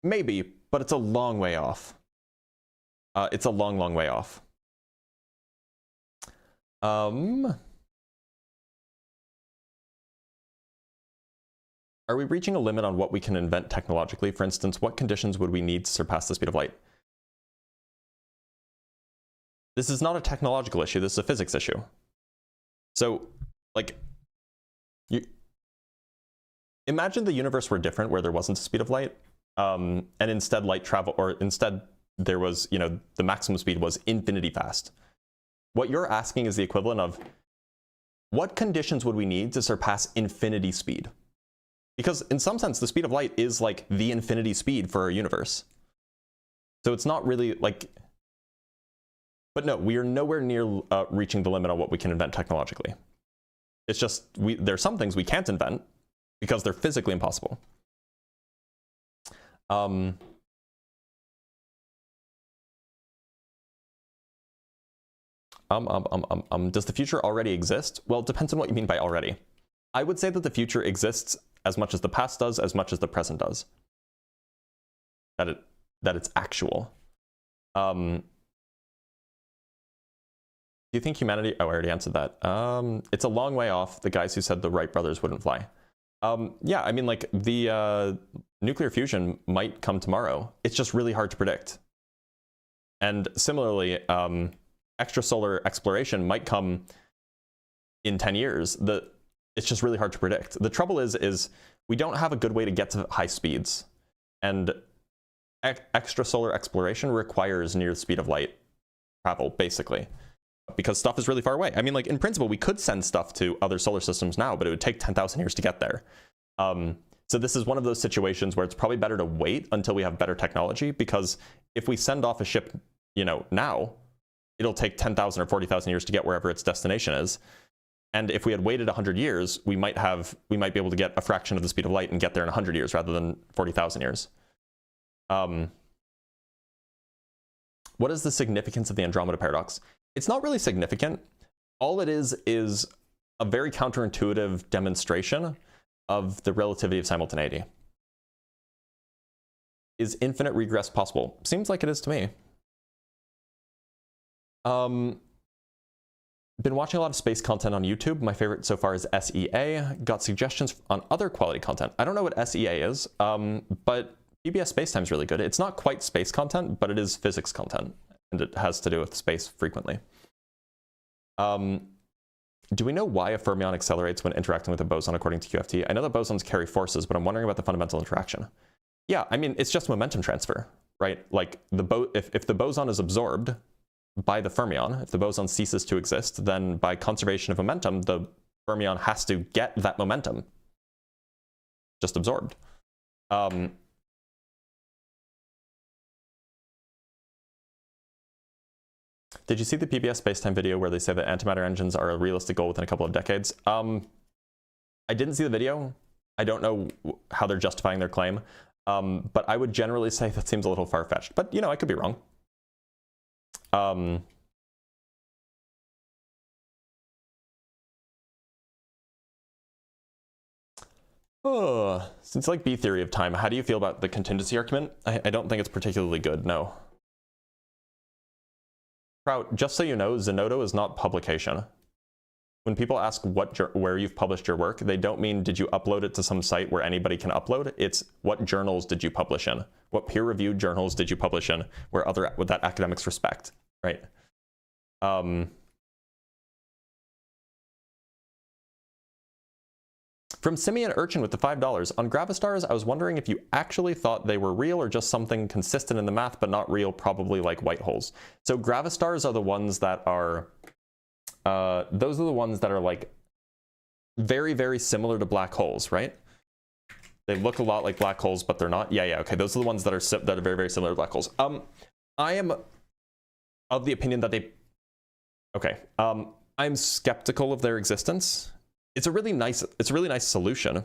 Maybe, but it's a long way off. It's a long, long way off. Are we reaching a limit on what we can invent technologically? For instance, what conditions would we need to surpass the speed of light? This is not a technological issue. This is a physics issue. So, like, imagine the universe were different where there wasn't a speed of light, and instead light travel, or instead there was, the maximum speed was infinity fast. What you're asking is the equivalent of what conditions would we need to surpass infinity speed? Because in some sense, the speed of light is like the infinity speed for our universe. So it's not really like, but no, we are nowhere near reaching the limit on what we can invent technologically. It's just, there are some things we can't invent because they're physically impossible. Does the future already exist? Well, it depends on what you mean by already. I would say that the future exists as much as the past does, as much as the present does. That it's actual. Do you think humanity... Oh, I already answered that. It's a long way off, the guys who said the Wright brothers wouldn't fly. Yeah, I mean, like, the nuclear fusion might come tomorrow. It's just really hard to predict. And similarly, extrasolar exploration might come in 10 years. It's just really hard to predict. The trouble is we don't have a good way to get to high speeds. And extrasolar exploration requires near the speed of light travel, basically, because stuff is really far away. I mean, like, in principle, we could send stuff to other solar systems now, but it would take 10,000 years to get there. So this is one of those situations where it's probably better to wait until we have better technology, because if we send off a ship, you know, now, it'll take 10,000 or 40,000 years to get wherever its destination is. And if we had waited 100 years, we might be able to get a fraction of the speed of light and get there in 100 years rather than 40,000 years. What is the significance of the Andromeda paradox? It's not really significant. All it is a very counterintuitive demonstration of the relativity of simultaneity. Is infinite regress possible? Seems like it is to me. Been watching a lot of space content on YouTube. My favorite so far is SEA. Got suggestions on other quality content. I don't know what SEA is, but PBS Spacetime is really good. It's not quite space content, but it is physics content, and it has to do with space frequently. Do we know why a fermion accelerates when interacting with a boson according to QFT? I know that bosons carry forces, but I'm wondering about the fundamental interaction. Yeah, I mean, it's just momentum transfer, right? Like, if the boson is absorbed by the fermion, if the boson ceases to exist, then by conservation of momentum, the fermion has to get that momentum just absorbed. Did you see the PBS Spacetime video where they say that antimatter engines are a realistic goal within a couple of decades? I didn't see the video. I don't know how they're justifying their claim, but I would generally say that seems a little far-fetched. But, you know, I could be wrong. Since like B theory of time, how do you feel about the contingency argument? I don't think it's particularly good, no. Trout, just so you know, Zenodo is not publication. When people ask where you've published your work, they don't mean did you upload it to some site where anybody can upload. It's what journals did you publish in? What peer-reviewed journals did you publish in that academics respect, right? From Simeon Urchin with the $5, on gravastars, I was wondering if you actually thought they were real or just something consistent in the math but not real, probably like white holes. So gravastars are the ones that are, those are the ones that are like very, very similar to black holes, right? They look a lot like black holes, but they're not. Yeah, okay. Those are the ones that are very, very similar to black holes. I am of the opinion that they, okay. I'm skeptical of their existence. It's a really nice solution.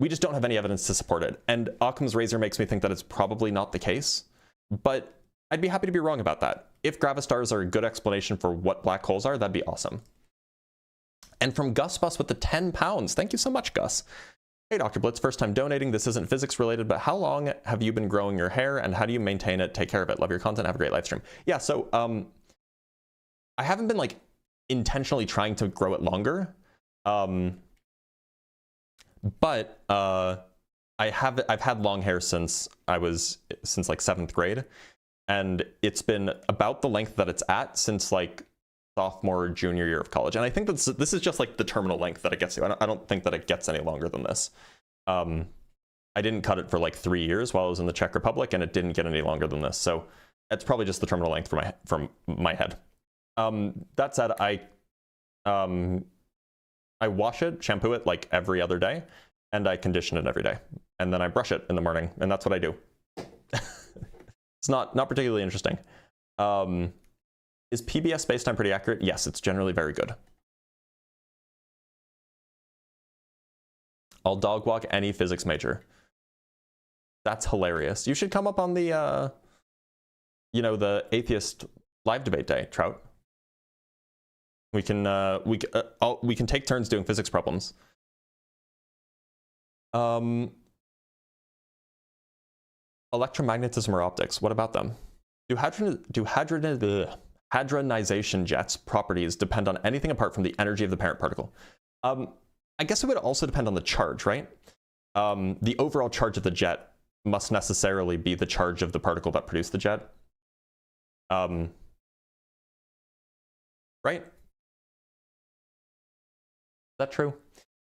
We just don't have any evidence to support it. And Occam's razor makes me think that it's probably not the case, but I'd be happy to be wrong about that. If gravastars are a good explanation for what black holes are, that'd be awesome. And from Gus Bus with the 10 pounds. Thank you so much, Gus. Hey, Dr. Blitz, first time donating. This isn't physics related, but how long have you been growing your hair and how do you maintain it? Take care of it. Love your content. Have a great live stream. Yeah, so I haven't been like intentionally trying to grow it longer. But I've had long hair since like 7th grade, and it's been about the length that it's at since like sophomore or junior year of college. And I think this is just like the terminal length that it gets to. I don't think that it gets any longer than this. I didn't cut it for like 3 years while I was in the Czech Republic, and it didn't get any longer than this. So it's probably just the terminal length from my head. That said, I wash it, shampoo it like every other day, and I condition it every day. And then I brush it in the morning, and that's what I do. It's not particularly interesting. Is PBS Spacetime pretty accurate? Yes, it's generally very good. I'll dog walk any physics major. That's hilarious. You should come up on the, the atheist live debate day, Trout. We can take turns doing physics problems. Electromagnetism or optics? What about them? Do hadronization jets' properties depend on anything apart from the energy of the parent particle? I guess it would also depend on the charge, right? The overall charge of the jet must necessarily be the charge of the particle that produced the jet. Right? Is that true?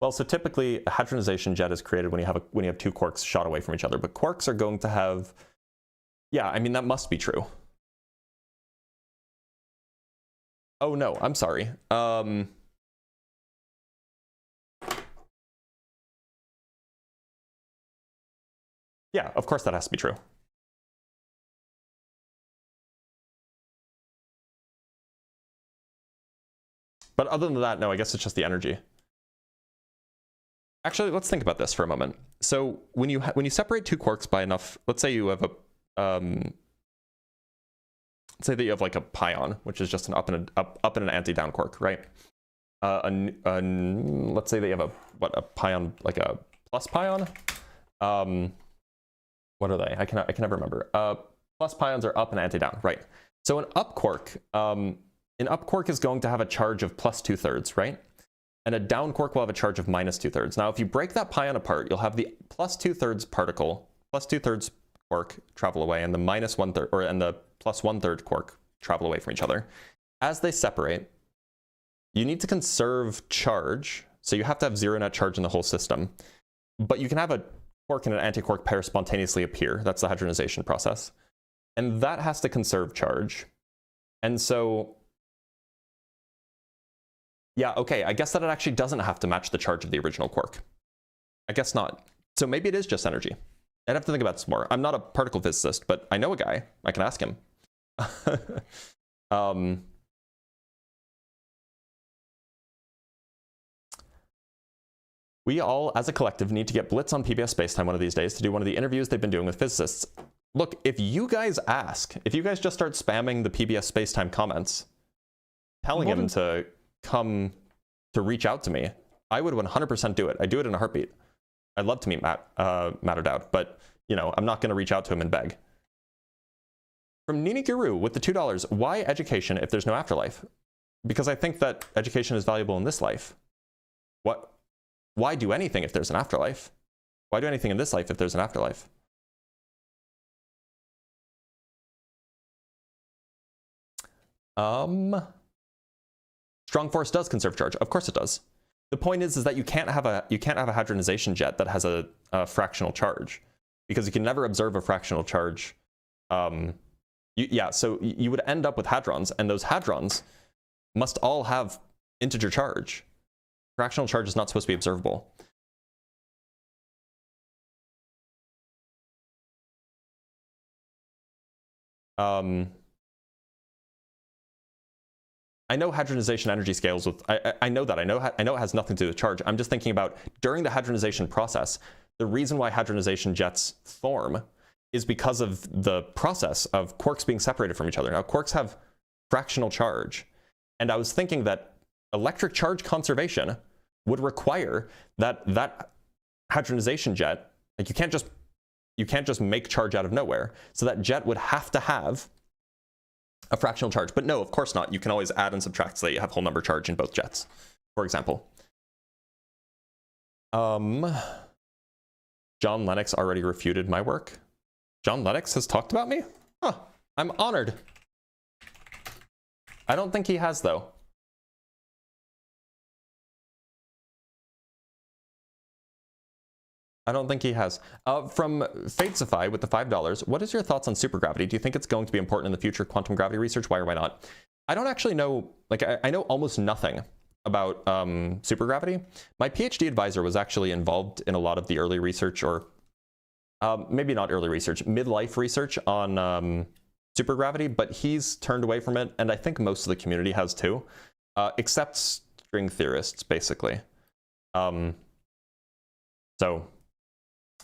Well, so typically a hadronization jet is created when you have two quarks shot away from each other, but quarks are going to have, yeah, I mean, that must be true. Oh no, I'm sorry. Yeah, of course that has to be true. But other than that, no, I guess it's just the energy. Actually, let's think about this for a moment. So when you separate two quarks by enough, let's say you have a let's say that you have like a pion, which is just an up and an anti-down quark, right? Let's say that you have a pion, like a plus pion. What are they? I can never remember. Plus pions are up and anti-down, right? So an up quark is going to have a charge of plus 2/3, right? And a down quark will have a charge of minus 2/3. Now, if you break that pion apart, you'll have the plus 2/3 particle, plus 2/3 quark travel away, and the minus 1/3, and the plus 1/3 quark travel away from each other. As they separate, you need to conserve charge, so you have to have zero net charge in the whole system. But you can have a quark and an antiquark pair spontaneously appear. That's the hadronization process. And that has to conserve charge. And so, yeah, okay, I guess that it actually doesn't have to match the charge of the original quark. I guess not. So maybe it is just energy. I'd have to think about it some more. I'm not a particle physicist, but I know a guy. I can ask him. We all, as a collective, need to get Blitz on PBS Spacetime one of these days to do one of the interviews they've been doing with physicists. Look, if you guys just start spamming the PBS Spacetime comments, telling him to come to reach out to me, I would 100% do it. I'd do it in a heartbeat. I'd love to meet Matt O'Dowd, but you know, I'm not going to reach out to him and beg. From Nini Guru with the $2, why education if there's no afterlife? Because I think that education is valuable in this life. Why do anything if there's an afterlife? Why do anything in this life if there's an afterlife? Strong force does conserve charge. Of course it does. The point is that you can't have a hadronization jet that has a fractional charge, because you can never observe a fractional charge. So you would end up with hadrons, and those hadrons must all have integer charge. Fractional charge is not supposed to be observable. I know hadronization energy scales with, I know that. I know it has nothing to do with charge. I'm just thinking about during the hadronization process, the reason why hadronization jets form is because of the process of quarks being separated from each other. Now, quarks have fractional charge. And I was thinking that electric charge conservation would require that hadronization jet, like you can't just make charge out of nowhere. So that jet would have to have a fractional charge. But no, of course not. You can always add and subtract so that you have whole number charge in both jets, for example. John Lennox already refuted my work. John Lennox has talked about me? Huh, I'm honored. I don't think he has, though. I don't think he has. From Fatesify with the $5, what is your thoughts on supergravity? Do you think it's going to be important in the future quantum gravity research? Why or why not? I don't actually know, like I know almost nothing about supergravity. My PhD advisor was actually involved in a lot of the early research, or maybe not early research, midlife research on supergravity, but he's turned away from it, and I think most of the community has too, except string theorists, basically. So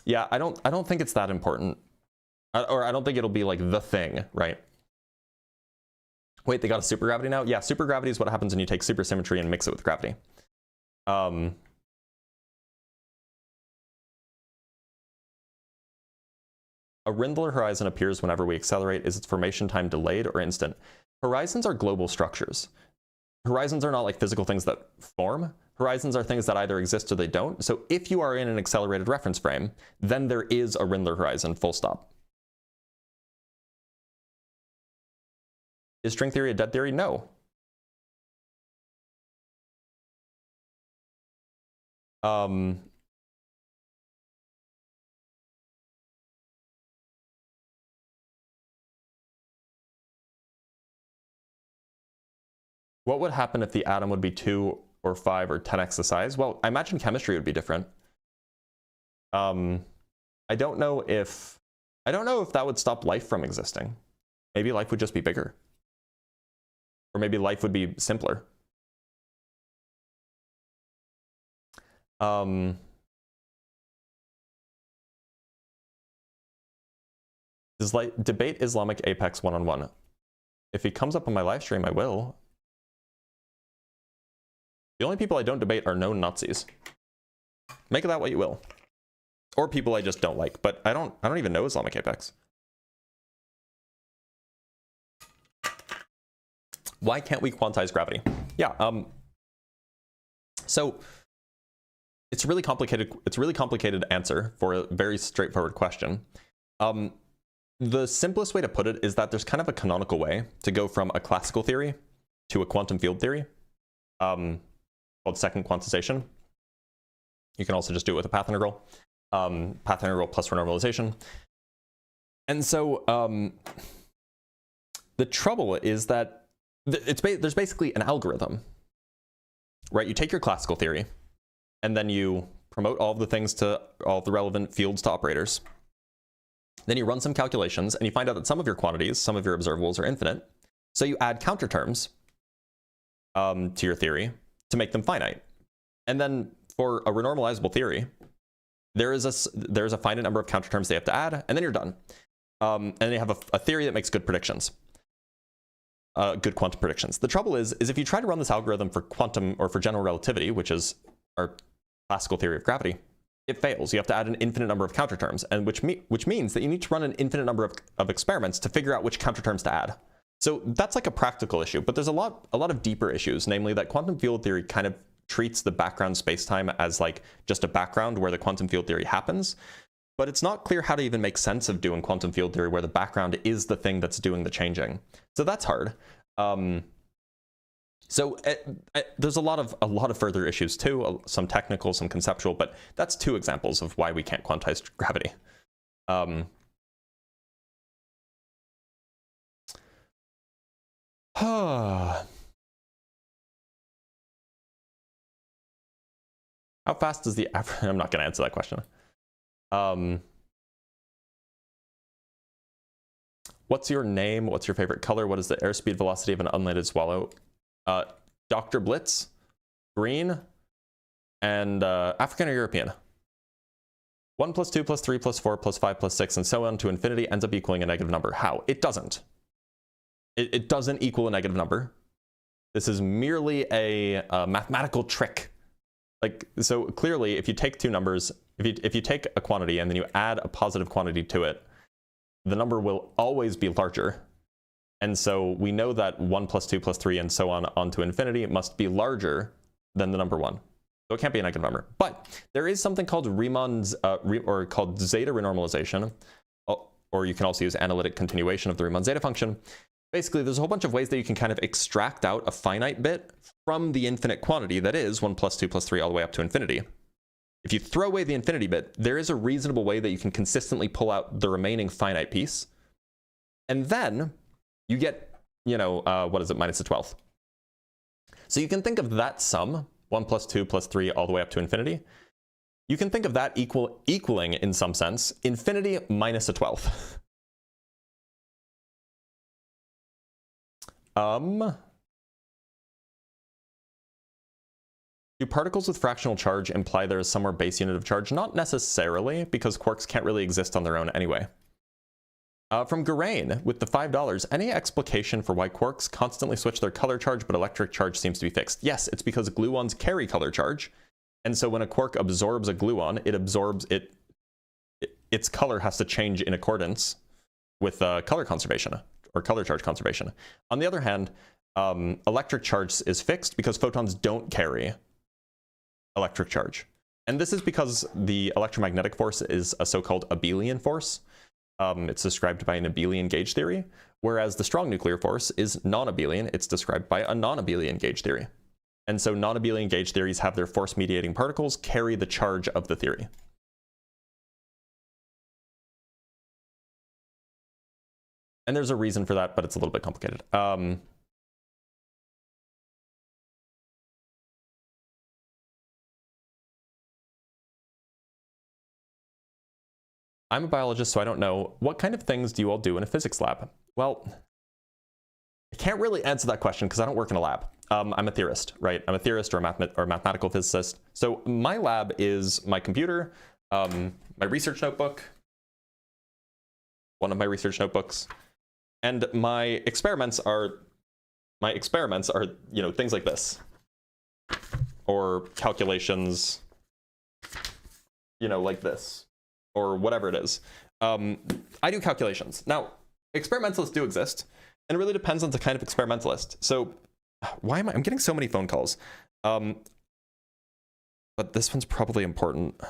yeah, I don't think it's that important, or I don't think it'll be like the thing, right? Wait, they got a supergravity now? Yeah, supergravity is what happens when you take supersymmetry and mix it with gravity. A Rindler horizon appears whenever we accelerate. Is its formation time delayed or instant? Horizons are global structures. Horizons are not like physical things that form. Horizons are things that either exist or they don't. So if you are in an accelerated reference frame, then there is a Rindler horizon, full stop. Is string theory a dead theory? No. What would happen if the atom would be 2 or 5 or 10x the size? Well, I imagine chemistry would be different. I don't know if that would stop life from existing. Maybe life would just be bigger. Or maybe life would be simpler. Debate Islamic Apex one-on-one. If he comes up on my live stream, I will. The only people I don't debate are known Nazis. Make of that what you will. Or people I just don't like, but I don't even know Islamic Apex. Why can't we quantize gravity? Yeah, so it's a really complicated answer for a very straightforward question. The simplest way to put it is that there's kind of a canonical way to go from a classical theory to a quantum field theory, called second quantization. You can also just do it with a path integral. Path integral plus renormalization. And so the trouble is that there's basically an algorithm, right? You take your classical theory and then you promote all of the things to all of the relevant fields to operators. Then you run some calculations and you find out that some of your quantities, some of your observables are infinite. So you add counterterms to your theory to make them finite. And then for a renormalizable theory, there's a finite number of counterterms they have to add, and then you're done. And then you have a theory that makes good predictions, good quantum predictions. The trouble is if you try to run this algorithm for quantum or for general relativity, which is our classical theory of gravity, it fails. You have to add an infinite number of counterterms, and which means that you need to run an infinite number of experiments to figure out which counterterms to add. So that's like a practical issue, but there's a lot of deeper issues, namely that quantum field theory kind of treats the background spacetime as like just a background where the quantum field theory happens, but it's not clear how to even make sense of doing quantum field theory where the background is the thing that's doing the changing. So that's hard. There's a lot of further issues too, some technical, some conceptual, but that's two examples of why we can't quantize gravity. How fast does the average? I'm not going to answer that question. What's your name? What's your favorite color? What is the airspeed velocity of an unladen swallow? Dr. Blitz, green, and African or European. 1 plus 2 plus 3 plus 4 plus 5 plus 6 and so on to infinity ends up equaling a negative number. How? It doesn't. It doesn't equal a negative number. This is merely a mathematical trick. Like, so clearly, if you take two numbers, if you take a quantity and then you add a positive quantity to it, the number will always be larger. And so we know that 1 plus 2 plus 3 and so on to infinity must be larger than the number 1. So it can't be a negative number. But there is something called Riemann's, or called zeta renormalization, or you can also use analytic continuation of the Riemann zeta function. Basically, there's a whole bunch of ways that you can kind of extract out a finite bit from the infinite quantity that is 1 plus 2 plus 3 all the way up to infinity. If you throw away the infinity bit, there is a reasonable way that you can consistently pull out the remaining finite piece. And then you get, what is it, minus a 12th. So you can think of that sum, 1 plus 2 plus 3 all the way up to infinity. You can think of that equaling, in some sense, infinity minus a 12th. Do particles with fractional charge imply there is some more base unit of charge? Not necessarily, because quarks can't really exist on their own anyway. From Garain, with the $5, any explication for why quarks constantly switch their color charge, but electric charge seems to be fixed? Yes, it's because gluons carry color charge. And so when a quark absorbs a gluon, it absorbs it. Its color has to change in accordance with color conservation or color charge conservation. On the other hand, electric charge is fixed because photons don't carry electric charge. And this is because the electromagnetic force is a so-called abelian force. It's described by an abelian gauge theory, whereas the strong nuclear force is non-abelian. It's described by a non-abelian gauge theory. And so non-abelian engaged theories have their force-mediating particles carry the charge of the theory. And there's a reason for that, but it's a little bit complicated. I'm a biologist, so I don't know. What kind of things do you all do in a physics lab? Well, I can't really answer that question because I don't work in a lab. I'm a theorist, right? I'm a theorist or a mathematical physicist. So my lab is my computer, my research notebook, one of my research notebooks, and my experiments are, you know, things like this, or calculations, you know, like this, or whatever it is. I do calculations. Now, experimentalists do exist, and it really depends on the kind of experimentalist. So I'm getting so many phone calls. But this one's probably important.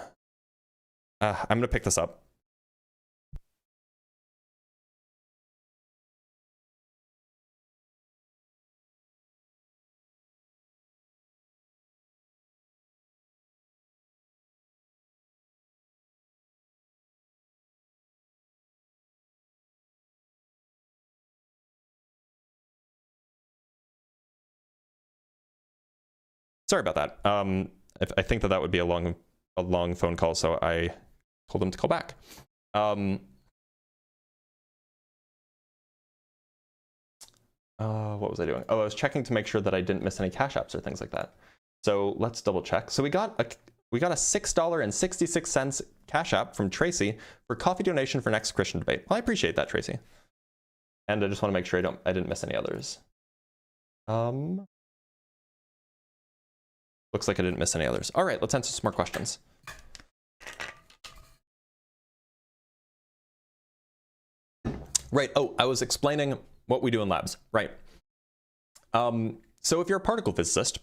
I'm gonna pick this up. Sorry about that. I think that would be a long phone call, so I told him to call back. What was I doing? Oh, I was checking to make sure that I didn't miss any cash apps or things like that. So let's double check. So we got a $6.66 cash app from Tracy for coffee donation for next Christian debate. Well, I appreciate that, Tracy. And I just want to make sure I didn't miss any others. Looks like I didn't miss any others. All right, let's answer some more questions. Right, oh, I was explaining what we do in labs, right. So if you're a particle physicist,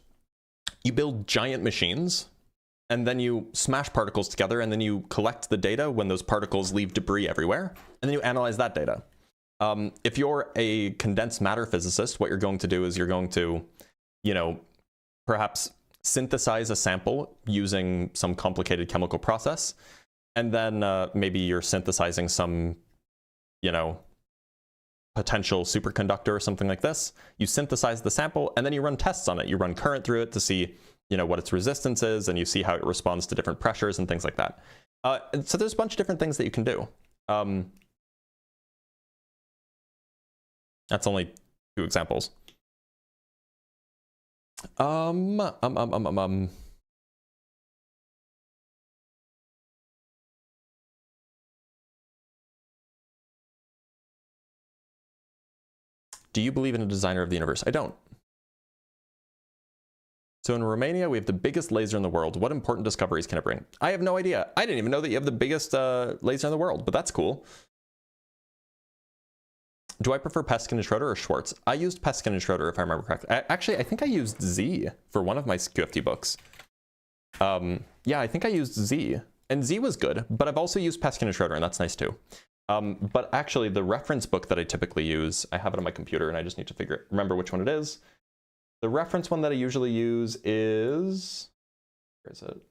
you build giant machines, and then you smash particles together, and then you collect the data when those particles leave debris everywhere, and then you analyze that data. If you're a condensed matter physicist, what you're going to do is you're going to, you know, perhaps synthesize a sample using some complicated chemical process, and then maybe you're synthesizing some, you know, potential superconductor or something like this. You synthesize the sample, and then you run tests on it. You run current through it to see, you know, what its resistance is, and you see how it responds to different pressures and things like that. So there's a bunch of different things that you can do. That's only 2 examples. Do you believe in a designer of the universe? I don't. So in Romania, we have the biggest laser in the world. What important discoveries can it bring? I have no idea. I didn't even know that you have the biggest laser in the world, but that's cool. Do I prefer Peskin and Schroeder or Schwartz? I used Peskin and Schroeder, if I remember correctly. Actually, I think I used Z for one of my QFT books. Yeah, I think I used Z. And Z was good, but I've also used Peskin and Schroeder, and that's nice too. But actually, the reference book that I typically use, I have it on my computer, and I just need to remember which one it is. The reference one that I usually use is... Where is it?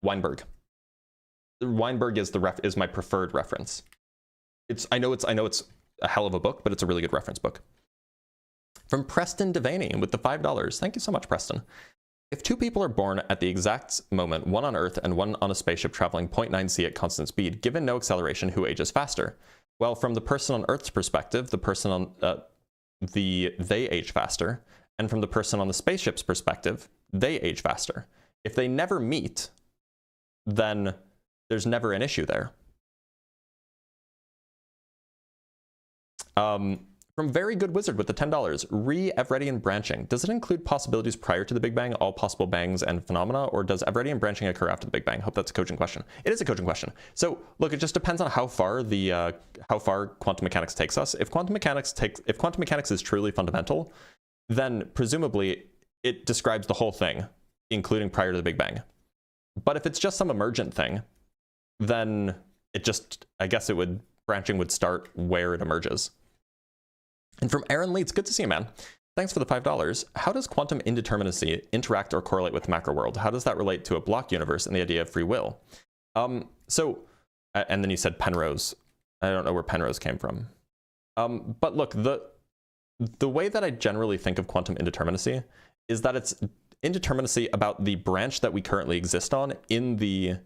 Weinberg. Weinberg is my preferred reference. I know it's a hell of a book, but it's a really good reference book. From Preston Devaney with the $5. Thank you so much, Preston. If 2 people are born at the exact moment, one on Earth and one on a spaceship traveling 0.9 c at constant speed, given no acceleration, who ages faster? Well, from the person on Earth's perspective, the person on they age faster, and from the person on the spaceship's perspective, they age faster. If they never meet, then there's never an issue there. From Very Good Wizard with the $10, Everettian branching. Does it include possibilities prior to the Big Bang, all possible bangs and phenomena, or does Everettian branching occur after the Big Bang? Hope that's a cogent question. It is a cogent question. So look, it just depends on how far quantum mechanics takes us. If quantum mechanics is truly fundamental, then presumably it describes the whole thing, including prior to the Big Bang. But if it's just some emergent thing, then it just, I guess branching would start where it emerges. And from Aaron Lee, it's good to see you, man. Thanks for the $5. How does quantum indeterminacy interact or correlate with the macro world? How does that relate to a block universe and the idea of free will? And then you said Penrose. I don't know where Penrose came from. But look, the way that I generally think of quantum indeterminacy is that it's indeterminacy about the branch that we currently exist on in the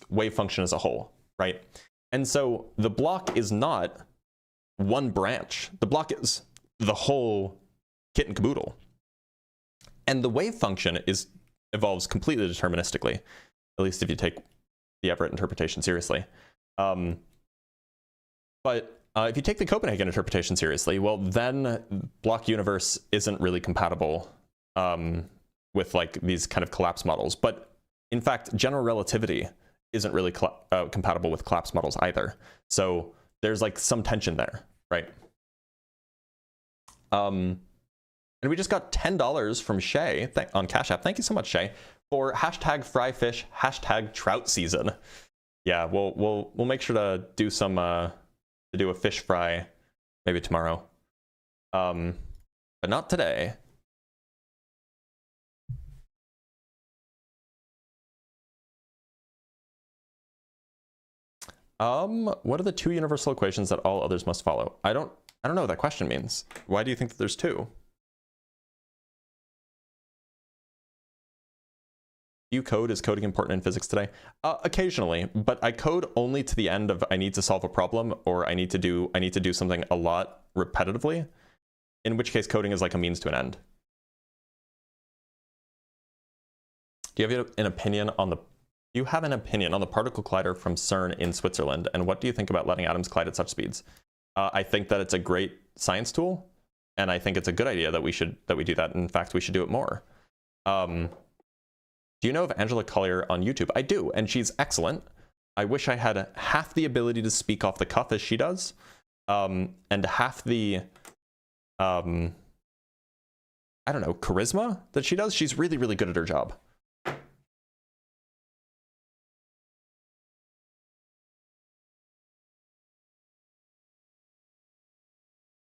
wave function as a whole, right? And so the block is not one branch. The block is the whole kit and caboodle. And the wave function evolves completely deterministically, at least if you take the Everett interpretation seriously. But if you take the Copenhagen interpretation seriously, well, then block universe isn't really compatible with like these kind of collapse models. But in fact, general relativity isn't really compatible with collapse models either. So there's like some tension there, right? And we just got $10 from Shay on Cash App. Thank you so much, Shay, for hashtag fry fish, hashtag trout season. Yeah, we'll make sure to do some to do a fish fry maybe tomorrow, but not today. What are the two universal equations that all others must follow? I don't know what that question means. Why do you think that there's two? You code? Is coding important in physics today? Occasionally, but I code only to the end of I need to solve a problem or I need to do something a lot repetitively, in which case coding is like a means to an end. Do you have an opinion on the particle collider from CERN in Switzerland, and what do you think about letting atoms collide at such speeds? I think that it's a great science tool, and I think it's a good idea that we do that. In fact, we should do it more. Do you know of Angela Collier on YouTube? I do, and she's excellent. I wish I had half the ability to speak off the cuff as she does, and half the I don't know, charisma that she does. She's really, really good at her job.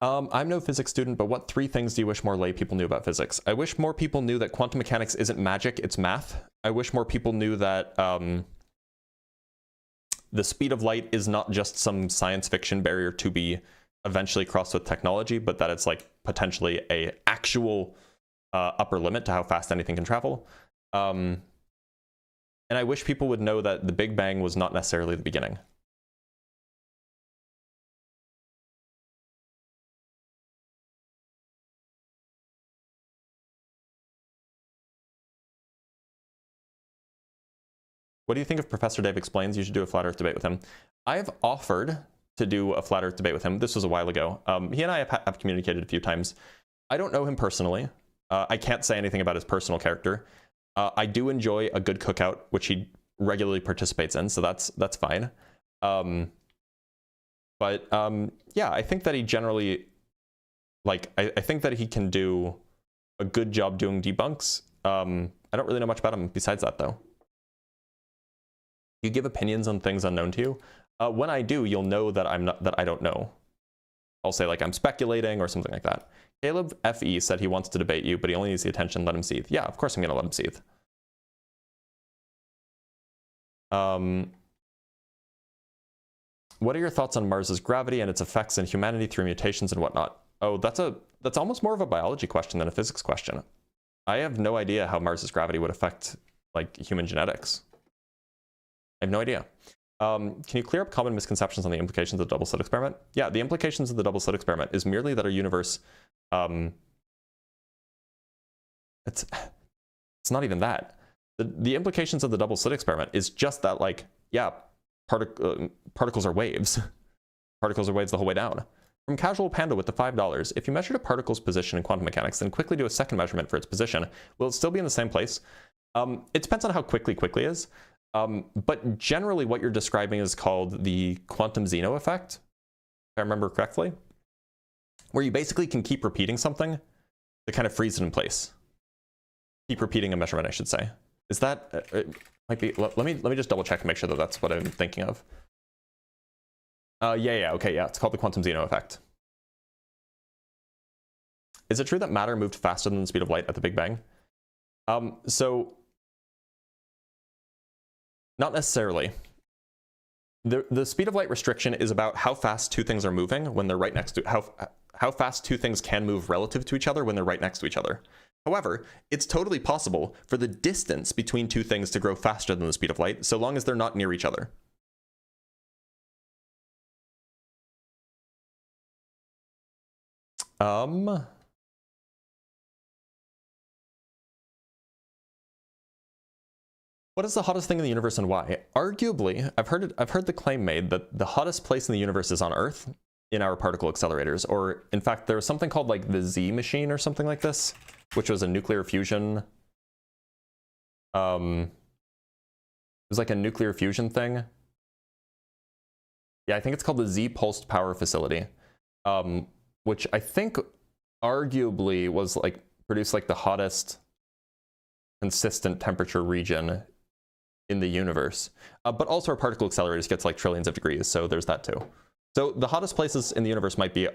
I'm no physics student, but what 3 things do you wish more lay people knew about physics? I wish more people knew that quantum mechanics isn't magic, it's math. I wish more people knew that the speed of light is not just some science fiction barrier to be eventually crossed with technology, but that it's like potentially a actual upper limit to how fast anything can travel. And I wish people would know that the Big Bang was not necessarily the beginning. What do you think if Professor Dave explains? You should do a flat earth debate with him. I've offered to do a flat earth debate with him. This was a while ago. He and I have communicated a few times. I don't know him personally. I can't say anything about his personal character. I do enjoy a good cookout, which he regularly participates in, so that's fine. Yeah, I think that he generally, like, I think that he can do a good job doing debunks. I don't really know much about him besides that, though. You give opinions on things unknown to you. When I do, you'll know that I don't know. I'll say like I'm speculating or something like that. Caleb FE said he wants to debate you, but he only needs the attention. Let him seethe. Yeah, of course I'm gonna let him seethe. What are your thoughts on Mars's gravity and its effects in humanity through mutations and whatnot? Oh, that's almost more of a biology question than a physics question. I have no idea how Mars's gravity would affect like human genetics. I have no idea. Can you clear up common misconceptions on the implications of the double slit experiment? Yeah, the implications of the double slit experiment is merely that our universe, it's not even that. The implications of the double slit experiment is just that, like, yeah, particles are waves. Particles are waves the whole way down. From Casual Panda with the $5, if you measured a particle's position in quantum mechanics, then quickly do a second measurement for its position, will it still be in the same place? It depends on how quickly is. But generally what you're describing is called the quantum Zeno effect, if I remember correctly, where you basically can keep repeating something to kind of freeze it in place. Keep repeating a measurement, I should say. Is that, it might be, let me just double check and make sure that that's what I'm thinking of. Yeah, okay, yeah, it's called the quantum Zeno effect. Is it true that matter moved faster than the speed of light at the Big Bang? So, not necessarily. The speed of light restriction is about how fast two things are moving when they're right next to, how fast two things can move relative to each other when they're right next to each other. However, it's totally possible for the distance between two things to grow faster than the speed of light, so long as they're not near each other. What is the hottest thing in the universe and why? Arguably, I've heard the claim made that the hottest place in the universe is on Earth in our particle accelerators, or in fact, there was something called like the Z machine or something like this, which was a nuclear fusion. It was like a nuclear fusion thing. Yeah, I think it's called the Z pulsed power facility, which I think arguably was like produced like the hottest consistent temperature region in the universe, but also our particle accelerators gets like trillions of degrees, so there's that too. So the hottest places in the universe might be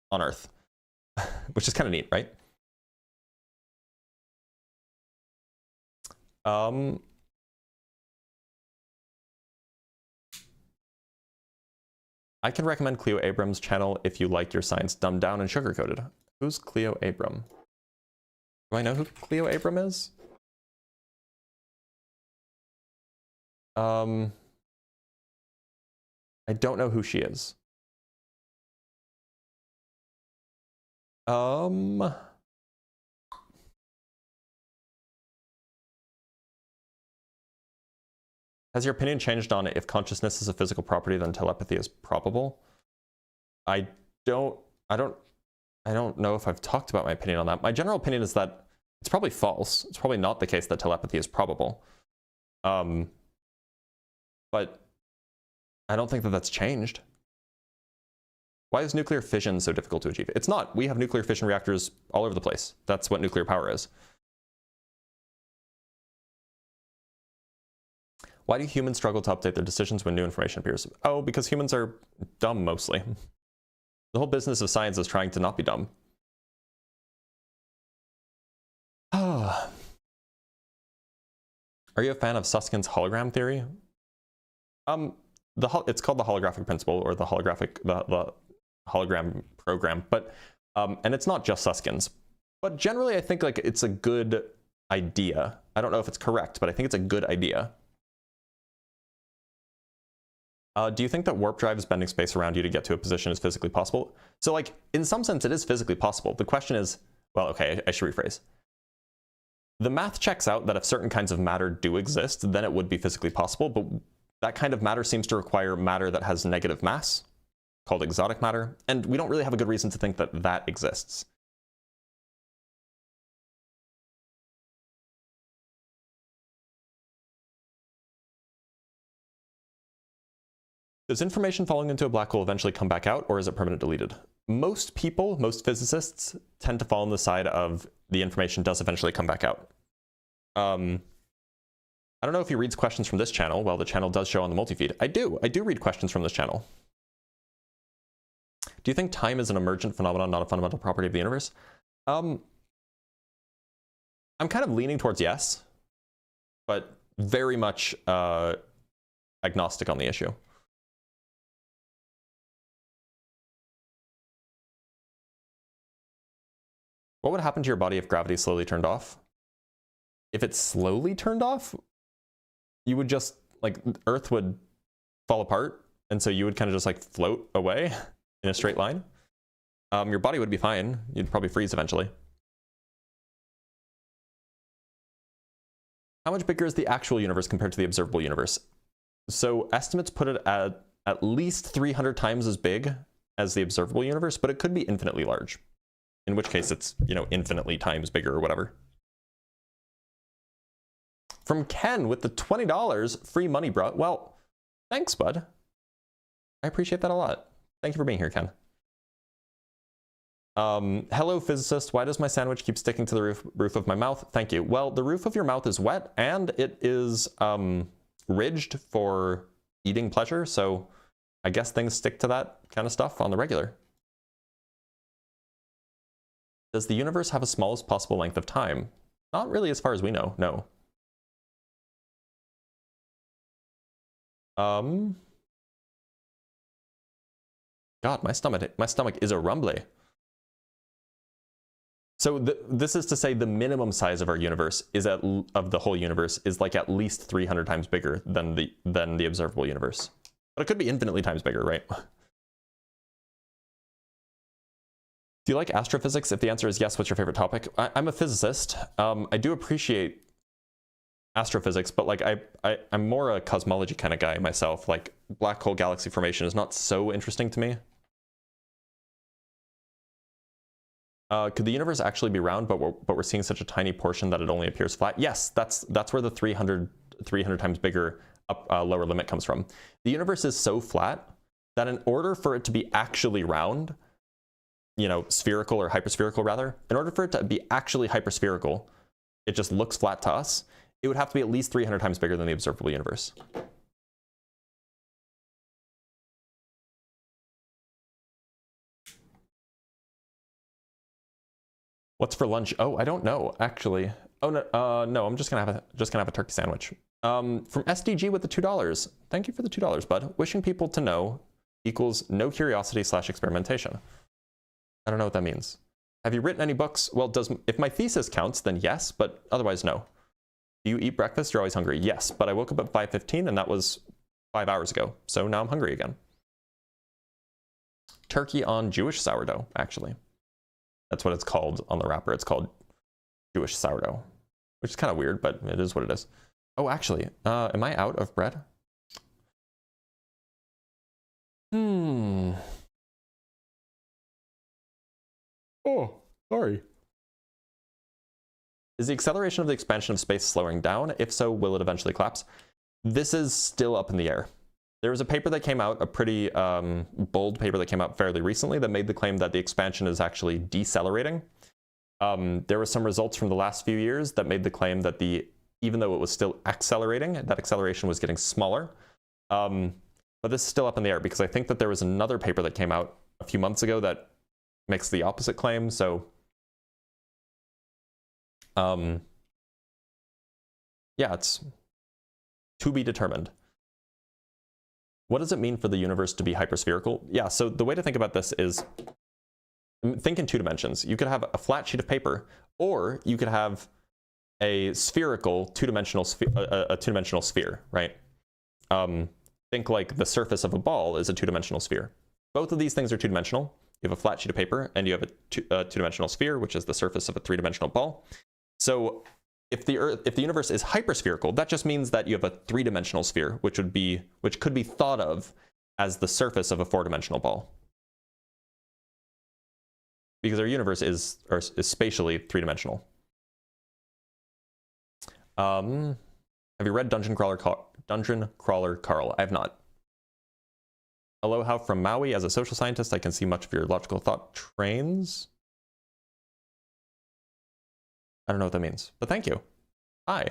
on Earth, which is kind of neat, right? I can recommend Cleo Abrams' channel if you like your science dumbed down and sugar-coated. Who's Cleo Abram? Do I know who Cleo Abram is? I don't know who she is. Has your opinion changed on if consciousness is a physical property, then telepathy is probable? I don't know if I've talked about my opinion on that. My general opinion is that it's probably false. It's probably not the case that telepathy is probable. But I don't think that that's changed. Why is nuclear fission so difficult to achieve? It's not. We have nuclear fission reactors all over the place. That's what nuclear power is. Why do humans struggle to update their decisions when new information appears? Oh, because humans are dumb mostly. The whole business of science is trying to not be dumb. Are you a fan of Susskind's hologram theory? It's called the holographic principle, or the hologram program, but and it's not just Susskind's. But generally, I think like it's a good idea. I don't know if it's correct, but I think it's a good idea. Do you think that warp drives bending space around you to get to a position is physically possible? So like, in some sense, it is physically possible. The question is, well, okay, I should rephrase. The math checks out that if certain kinds of matter do exist, then it would be physically possible, but that kind of matter seems to require matter that has negative mass, called exotic matter, and we don't really have a good reason to think that that exists. Does information falling into a black hole eventually come back out, or is it permanently deleted? Most people, most physicists, tend to fall on the side of the information does eventually come back out. I don't know if he reads questions from this channel. Well, the channel does show on the multi-feed. I do read questions from this channel. Do you think time is an emergent phenomenon, not a fundamental property of the universe? I'm kind of leaning towards yes, but very much agnostic on the issue. What would happen to your body if gravity slowly turned off? If it slowly turned off, you would just, like, Earth would fall apart, and so you would kind of just like float away in a straight line. Your body would be fine. You'd probably freeze eventually. How much bigger is the actual universe compared to the observable universe? So estimates put it at least 300 times as big as the observable universe, but it could be infinitely large. In which case it's, you know, infinitely times bigger or whatever. From Ken with the $20 free money, bro. Well, thanks, bud. I appreciate that a lot. Thank you for being here, Ken. Hello, physicist. Why does my sandwich keep sticking to the roof of my mouth? Thank you. Well, the roof of your mouth is wet and it is ridged for eating pleasure. So I guess things stick to that kind of stuff on the regular. Does the universe have a smallest possible length of time? Not really as far as we know, no. God, my stomach is a rumbly. So this is to say the minimum size of our universe is of the whole universe is like at least 300 times bigger than the observable universe. But it could be infinitely times bigger, right? Do you like astrophysics? If the answer is yes, what's your favorite topic? I'm a physicist. I do appreciate astrophysics, but like I'm more a cosmology kind of guy myself. Like black hole galaxy formation is not so interesting to me. Could the universe actually be round, but we're seeing such a tiny portion that it only appears flat? Yes, that's where the 300 times bigger lower limit comes from. The universe is so flat that in order for it to be actually round, you know, spherical or hyperspherical rather, in order for it to be actually hyperspherical, it just looks flat to us, it would have to be at least 300 times bigger than the observable universe. What's for lunch? Oh, I don't know, actually. Oh no, no, I'm just gonna have a turkey sandwich. From SDG with the $2. Thank you for the $2, bud. Wishing people to know equals no curiosity / experimentation. I don't know what that means. Have you written any books? Well, if my thesis counts, then yes, but otherwise no. Do you eat breakfast? You're always hungry. Yes, but I woke up at 5:15 and that was 5 hours ago. So now I'm hungry again. Turkey on Jewish sourdough, actually. That's what it's called on the wrapper. It's called Jewish sourdough, which is kind of weird, but it is what it is. Oh, actually, am I out of bread? Oh, sorry. Is the acceleration of the expansion of space slowing down? If so, will it eventually collapse? This is still up in the air. There was a paper that came out, a pretty bold paper that came out fairly recently that made the claim that the expansion is actually decelerating. There were some results from the last few years that made the claim that even though it was still accelerating, that acceleration was getting smaller. But this is still up in the air because I think that there was another paper that came out a few months ago that makes the opposite claim. So yeah, it's to be determined. What does it mean for the universe to be hyperspherical? Yeah, so the way to think about this is think in 2 dimensions. You could have a flat sheet of paper, or you could have a spherical two-dimensional sphere, right? Think like the surface of a ball is a 2-dimensional sphere. Both of these things are 2-dimensional. You have a flat sheet of paper, and you have a two-dimensional sphere, which is the surface of a 3-dimensional ball. So if the universe is hyperspherical, that just means that you have a 3-dimensional sphere, which could be thought of as the surface of a 4-dimensional ball. Because our universe is spatially 3-dimensional. Have you read Dungeon Crawler Carl? I have not. Aloha from Maui. As a social scientist, I can see much of your logical thought trains. I don't know what that means, but thank you. Hi.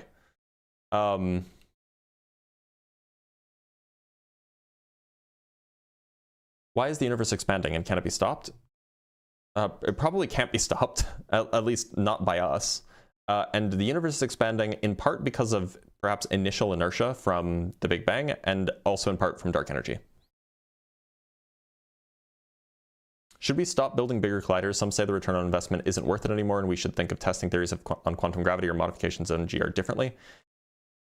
Why is the universe expanding and can it be stopped? It probably can't be stopped, at least not by us. And the universe is expanding in part because of perhaps initial inertia from the Big Bang and also in part from dark energy. Should we stop building bigger colliders? Some say the return on investment isn't worth it anymore and we should think of testing theories on quantum gravity or modifications on GR differently.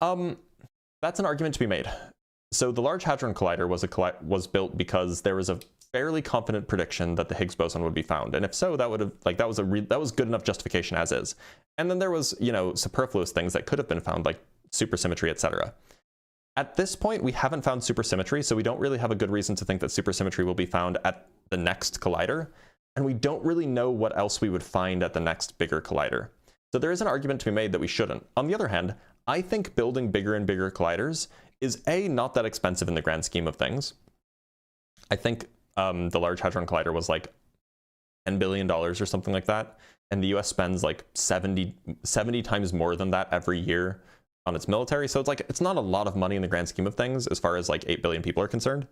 That's an argument to be made. So the Large Hadron Collider was built because there was a fairly confident prediction that the Higgs boson would be found, and if so, that would have that was good enough justification as is. And then there was, you know, superfluous things that could have been found, like supersymmetry, etc. At this point, we haven't found supersymmetry, so we don't really have a good reason to think that supersymmetry will be found at the next collider, and we don't really know what else we would find at the next bigger collider. So there is an argument to be made that we shouldn't. On the other hand, I think building bigger and bigger colliders is not that expensive in the grand scheme of things. I think the Large Hadron Collider was like $10 billion or something like that, and the US spends like 70 times more than that every year on its military. So it's not a lot of money in the grand scheme of things as far as like 8 billion people are concerned.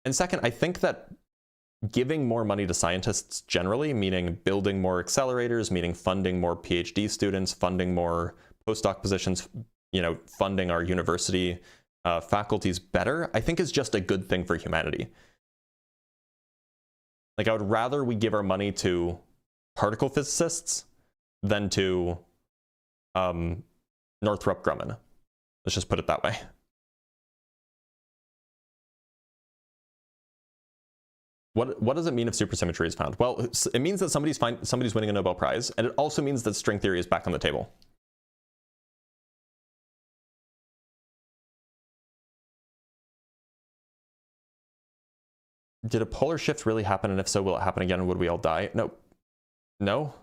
And second, I think that giving more money to scientists generally, meaning building more accelerators, meaning funding more PhD students, funding more postdoc positions, funding our university faculties better, I think is just a good thing for humanity. Like, I would rather we give our money to particle physicists than to Northrop Grumman. Let's just put it that way. What does it mean if supersymmetry is found? Well, it means that somebody's winning a Nobel Prize, and it also means that string theory is back on the table. Did a polar shift really happen, and if so, will it happen again, and would we all die? No. No?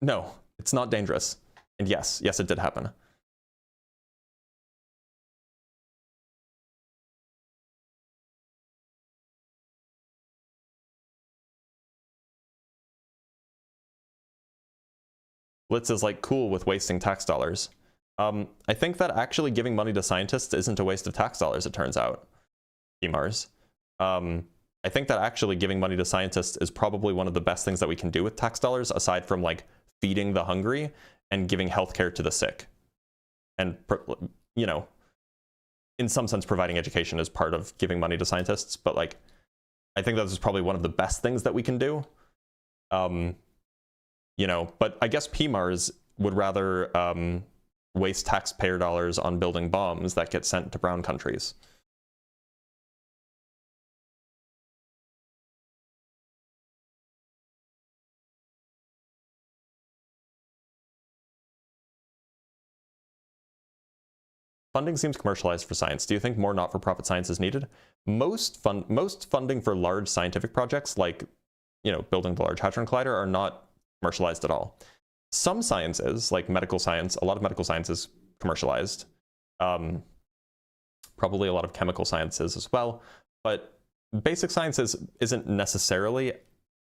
No. It's not dangerous. And yes, it did happen. Blitz is like cool with wasting tax dollars. I think that actually giving money to scientists isn't a waste of tax dollars, it turns out. PMARS. I think that actually giving money to scientists is probably one of the best things that we can do with tax dollars, aside from like feeding the hungry and giving healthcare to the sick. And, in some sense, providing education is part of giving money to scientists. But like, I think that is probably one of the best things that we can do. But I guess PMARS would rather waste taxpayer dollars on building bombs that get sent to brown countries. Funding seems commercialized for science. Do you think more not-for-profit science is needed? Most funding for large scientific projects, like building the Large Hadron Collider, are not commercialized at all. Some sciences, like medical science, a lot of medical science is commercialized. Probably a lot of chemical sciences as well. But basic sciences isn't necessarily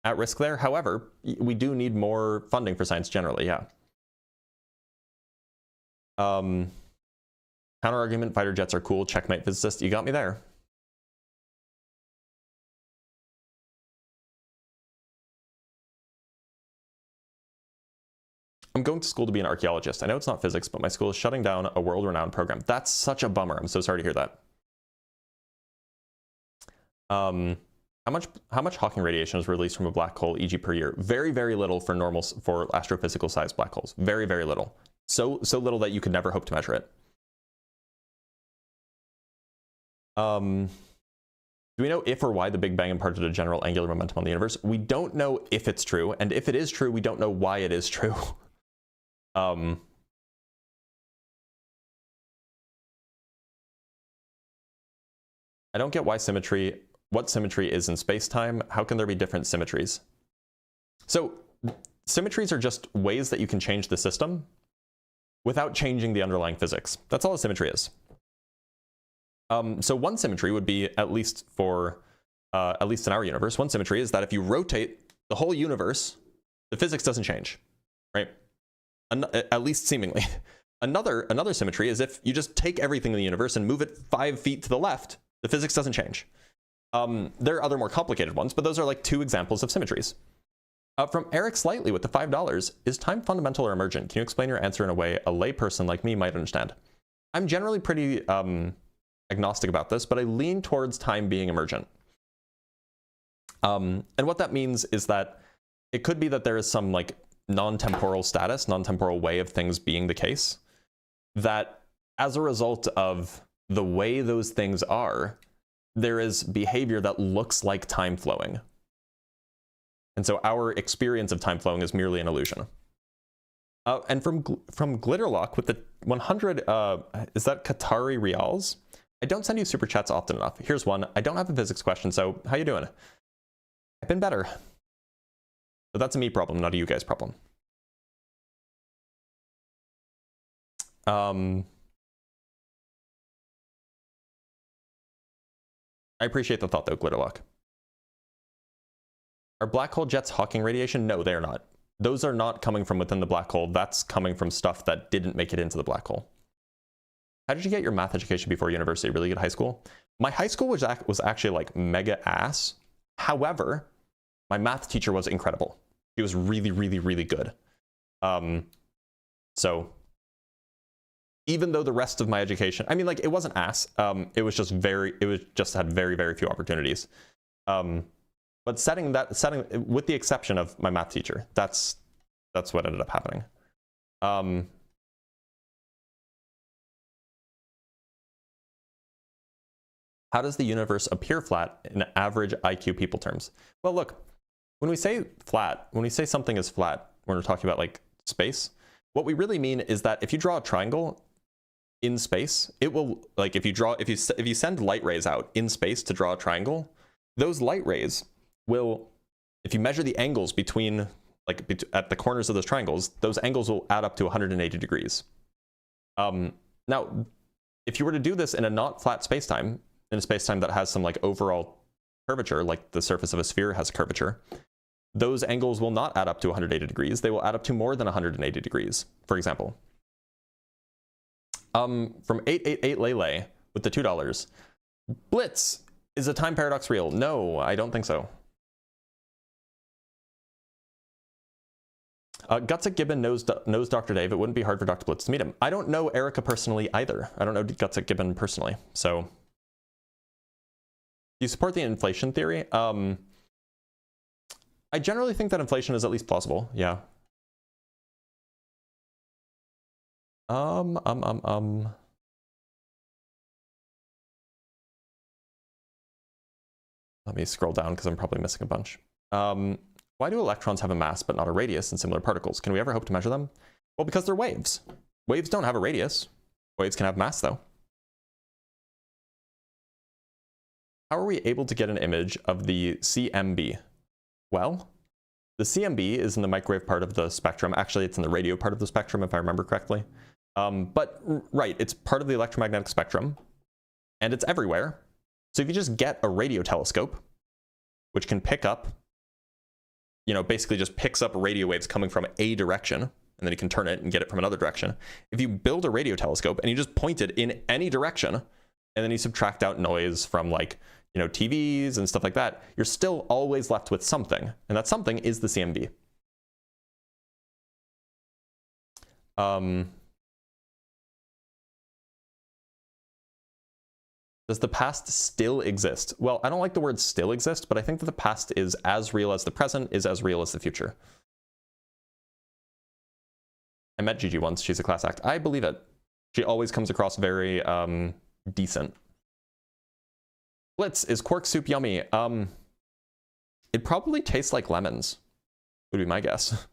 at risk there. However, we do need more funding for science generally, yeah. Counter-argument, fighter jets are cool. Checkmate, physicist. You got me there. I'm going to school to be an archaeologist. I know it's not physics, but my school is shutting down a world-renowned program. That's such a bummer. I'm so sorry to hear that. How much Hawking radiation is released from a black hole, e.g. per year? Very, very little for astrophysical sized black holes. Very, very little. So little that you could never hope to measure it. Do we know if or why the Big Bang imparted a general angular momentum on the universe? We don't know if it's true, and if it is true, we don't know why it is true. I don't get what symmetry is in space-time. How can there be different symmetries? So symmetries are just ways that you can change the system without changing the underlying physics. That's all a symmetry is. So one symmetry would be, at least in our universe, one symmetry is that if you rotate the whole universe, the physics doesn't change, right? At least seemingly. Another symmetry is if you just take everything in the universe and move it 5 feet to the left, the physics doesn't change. There are other more complicated ones, but those are like 2 examples of symmetries. From Eric Slightly with the $5, is time fundamental or emergent? Can you explain your answer in a way a layperson like me might understand? I'm generally pretty agnostic about this, but I lean towards time being emergent. And what that means is that it could be that there is some like non-temporal status, non-temporal way of things being the case, that as a result of the way those things are, there is behavior that looks like time flowing. And so our experience of time flowing is merely an illusion. And from Glitterlock with the 100, is that Qatari Rials? I don't send you super chats often enough. Here's one. I don't have a physics question, so how you doing? I've been better. But that's a me problem, not a you guys problem. I appreciate the thought though, Glitterlock. Are black hole jets Hawking radiation? No, they are not. Those are not coming from within the black hole. That's coming from stuff that didn't make it into the black hole. How did you get your math education before university? Really good high school? My high school was actually like mega ass. However, my math teacher was incredible. She was really, really, really good. So even though the rest of my education, I mean, like, it wasn't ass. It was just had very, very few opportunities. But setting with the exception of my math teacher, that's what ended up happening. How does the universe appear flat in average IQ people terms? Well, look, when we say flat, when we say something is flat, when we're talking about like space, what we really mean is that if you draw a triangle in space, it will, like, if you send light rays out in space to draw a triangle, those light rays will, if you measure the angles between, like, at the corners of those triangles, those angles will add up to 180 degrees. Now, if you were to do this in a not flat spacetime, in a spacetime that has some like overall curvature, like the surface of a sphere has curvature, those angles will not add up to 180 degrees. They will add up to more than 180 degrees, for example. From 888 Lele with the $2. Blitz, is a time paradox real? No, I don't think so. Gutsick Gibbon knows Dr. Dave. It wouldn't be hard for Dr. Blitz to meet him. I don't know Erica personally either. I don't know Gutsick Gibbon personally. So, do you support the inflation theory? I generally think that inflation is at least plausible. Yeah. Let me scroll down because I'm probably missing a bunch. Why do electrons have a mass but not a radius in similar particles? Can we ever hope to measure them? Well, because they're waves. Waves don't have a radius. Waves can have mass, though. How are we able to get an image of the CMB? Well, the CMB is in the microwave part of the spectrum. Actually, it's in the radio part of the spectrum, if I remember correctly. But right, it's part of the electromagnetic spectrum, and it's everywhere. So if you just get a radio telescope, which can pick up, you know, basically just picks up radio waves coming from a direction, and then you can turn it and get it from another direction. If you build a radio telescope and you just point it in any direction, and then you subtract out noise from, like, you know, TVs and stuff like that, you're still always left with something, and that something is the CMB. Does the past still exist? Well, I don't like the word still exist, but I think that the past is as real as the present is as real as the future. I met Gigi once. She's a class act. I believe it. She always comes across very decent. Blitz, is quark soup yummy? It probably tastes like lemons, would be my guess.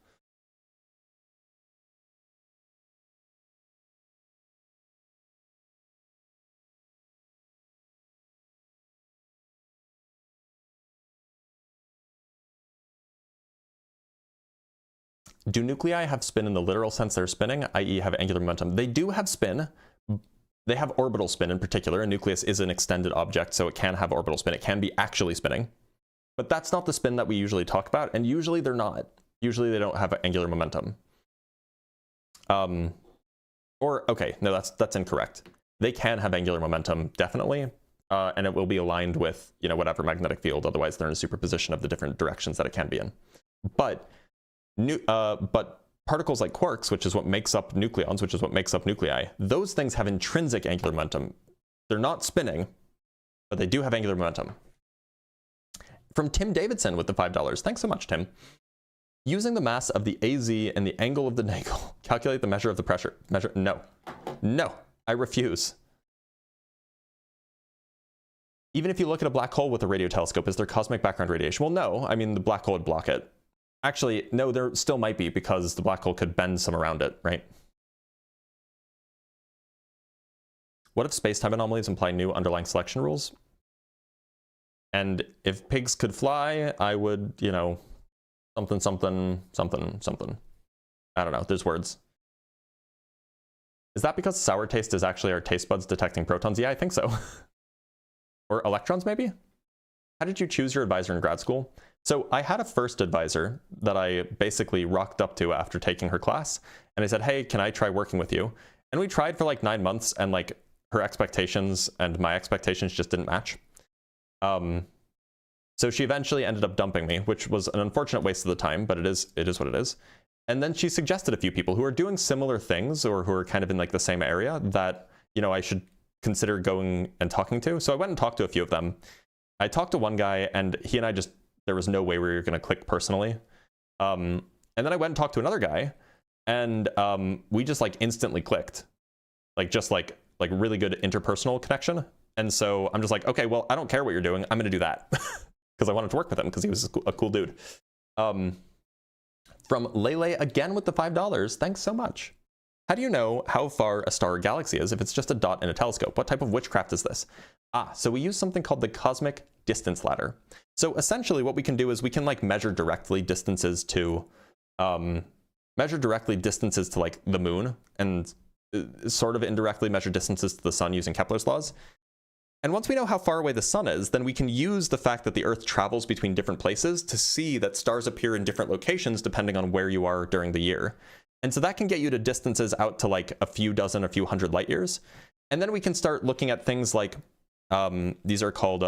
Do nuclei have spin in the literal sense they're spinning, i.e. have angular momentum? They do have spin. They have orbital spin in particular. A nucleus is an extended object, so it can have orbital spin. It can be actually spinning. But that's not the spin that we usually talk about, and usually they're not. Usually they don't have angular momentum. Okay, no, that's incorrect. They can have angular momentum, definitely, and it will be aligned with, you know, whatever magnetic field. Otherwise, they're in a superposition of the different directions that it can be in. But particles like quarks, which is what makes up nucleons, which is what makes up nuclei, those things have intrinsic angular momentum. They're not spinning, but they do have angular momentum. From Tim Davidson with the $5. Thanks so much, Tim. Using the mass of the AZ and the angle of the Nagel, calculate the measure of the pressure. No, I refuse. Even if you look at a black hole with a radio telescope, is there cosmic background radiation? Well, no. I mean, the black hole would block it. Actually, no, there still might be, because the black hole could bend some around it, right? What if space-time anomalies imply new underlying selection rules? And if pigs could fly, I would, you know, something, something, something, something. I don't know, there's words. Is that because sour taste is actually our taste buds detecting protons? Yeah, I think so. Or electrons, maybe? How did you choose your advisor in grad school? So I had a first advisor that I basically rocked up to after taking her class. And I said, hey, can I try working with you? And we tried for like 9 months, and like her expectations and my expectations just didn't match. So she eventually ended up dumping me, which was an unfortunate waste of the time, but it is what it is. And then she suggested a few people who are doing similar things or who are kind of in like the same area that, you know, I should consider going and talking to. So I went and talked to a few of them. I talked to one guy and he and I just, there was no way we were going to click personally. And then I went and talked to another guy and we just like instantly clicked, like just like really good interpersonal connection. And so I'm just like, okay, well, I don't care what you're doing. I'm going to do that because I wanted to work with him because he was a cool dude. From Lele again with the $5. Thanks so much. How do you know how far a star or galaxy is if it's just a dot in a telescope? What type of witchcraft is this? So we use something called the cosmic distance ladder. So essentially what we can do is we can like measure directly distances to like the moon and sort of indirectly measure distances to the sun using Kepler's laws. And once we know how far away the sun is, then we can use the fact that the Earth travels between different places to see that stars appear in different locations depending on where you are during the year. And so that can get you to distances out to like a few dozen, a few hundred light years. And then we can start looking at things like, these are called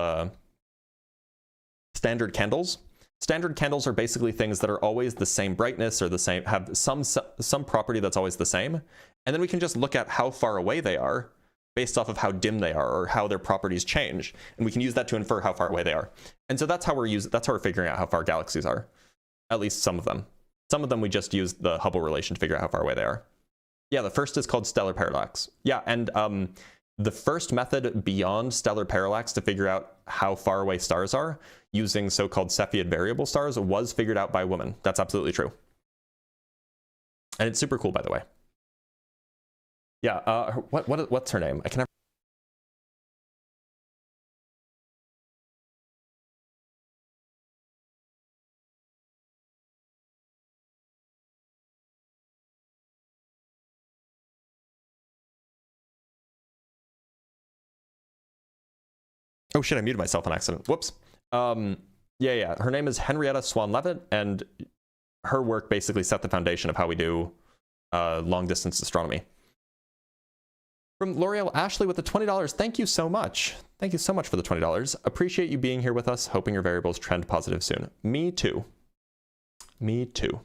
standard candles. Standard candles are basically things that are always the same brightness or the same, have some property that's always the same. And then we can just look at how far away they are based off of how dim they are or how their properties change. And we can use that to infer how far away they are. And so that's how we're figuring out how far galaxies are. At least some of them. Some of them we just use the Hubble relation to figure out how far away they are. Yeah, the first is called stellar parallax. Yeah, and the first method beyond stellar parallax to figure out how far away stars are using so-called Cepheid variable stars was figured out by a woman. That's absolutely true. And it's super cool, by the way. Yeah, what's her name? I can never... Oh shit, I muted myself on accident. Whoops. Yeah, her name is Henrietta Swan-Leavitt, and her work basically set the foundation of how we do long-distance astronomy. From L'Oreal Ashley with the $20. Thank you so much. Thank you so much for the $20. Appreciate you being here with us. Hoping your variables trend positive soon. Me too. Me too.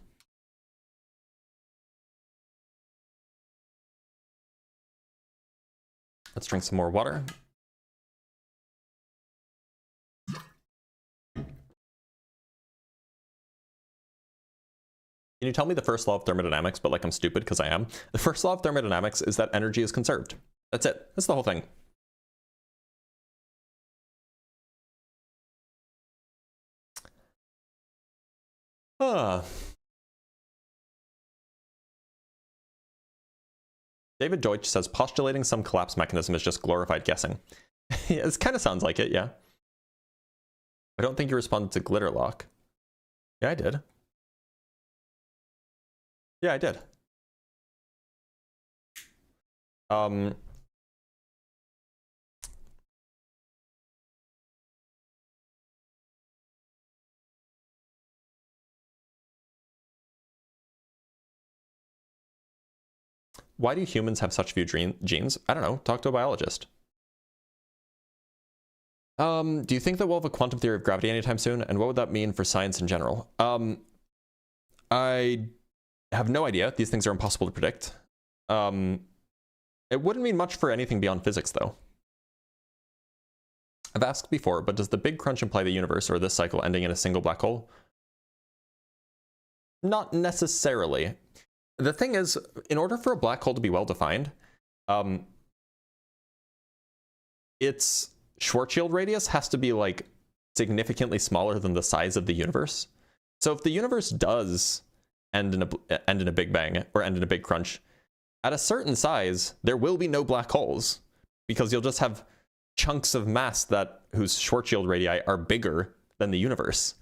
Let's drink some more water. Can you tell me the first law of thermodynamics, but like I'm stupid because I am? The first law of thermodynamics is that energy is conserved. That's it. That's the whole thing. David Deutsch says postulating some collapse mechanism is just glorified guessing. Yeah, it kind of sounds like it, yeah. I don't think you responded to Glitterlock. Yeah, I did. Yeah, I did. Why do humans have such few genes? I don't know. Talk to a biologist. Do you think that we'll have a quantum theory of gravity anytime soon? And what would that mean for science in general? I have no idea. These things are impossible to predict. It wouldn't mean much for anything beyond physics, though. I've asked before, but does the Big Crunch imply the universe or this cycle ending in a single black hole? Not necessarily. The thing is, in order for a black hole to be well defined, its Schwarzschild radius has to be like significantly smaller than the size of the universe. So if the universe does end in a Big Bang or end in a Big Crunch, at a certain size, there will be no black holes because you'll just have chunks of mass whose Schwarzschild radii are bigger than the universe.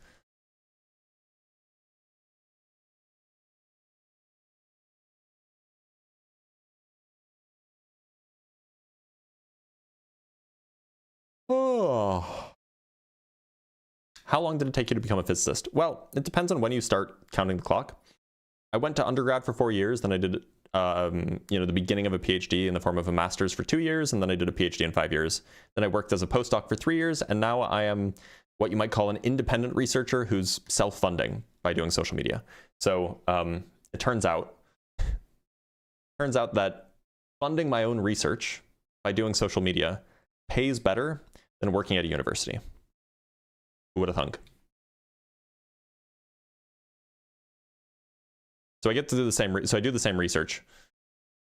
Oh. How long did it take you to become a physicist? Well, it depends on when you start counting the clock. I went to undergrad for 4 years, then I did the beginning of a PhD in the form of a master's for 2 years, and then I did a PhD in 5 years. Then I worked as a postdoc for 3 years, and now I am what you might call an independent researcher who's self-funding by doing social media. So it turns out that funding my own research by doing social media pays better than working at a university. Who would have thunk? So I get to do the same. So I do the same research.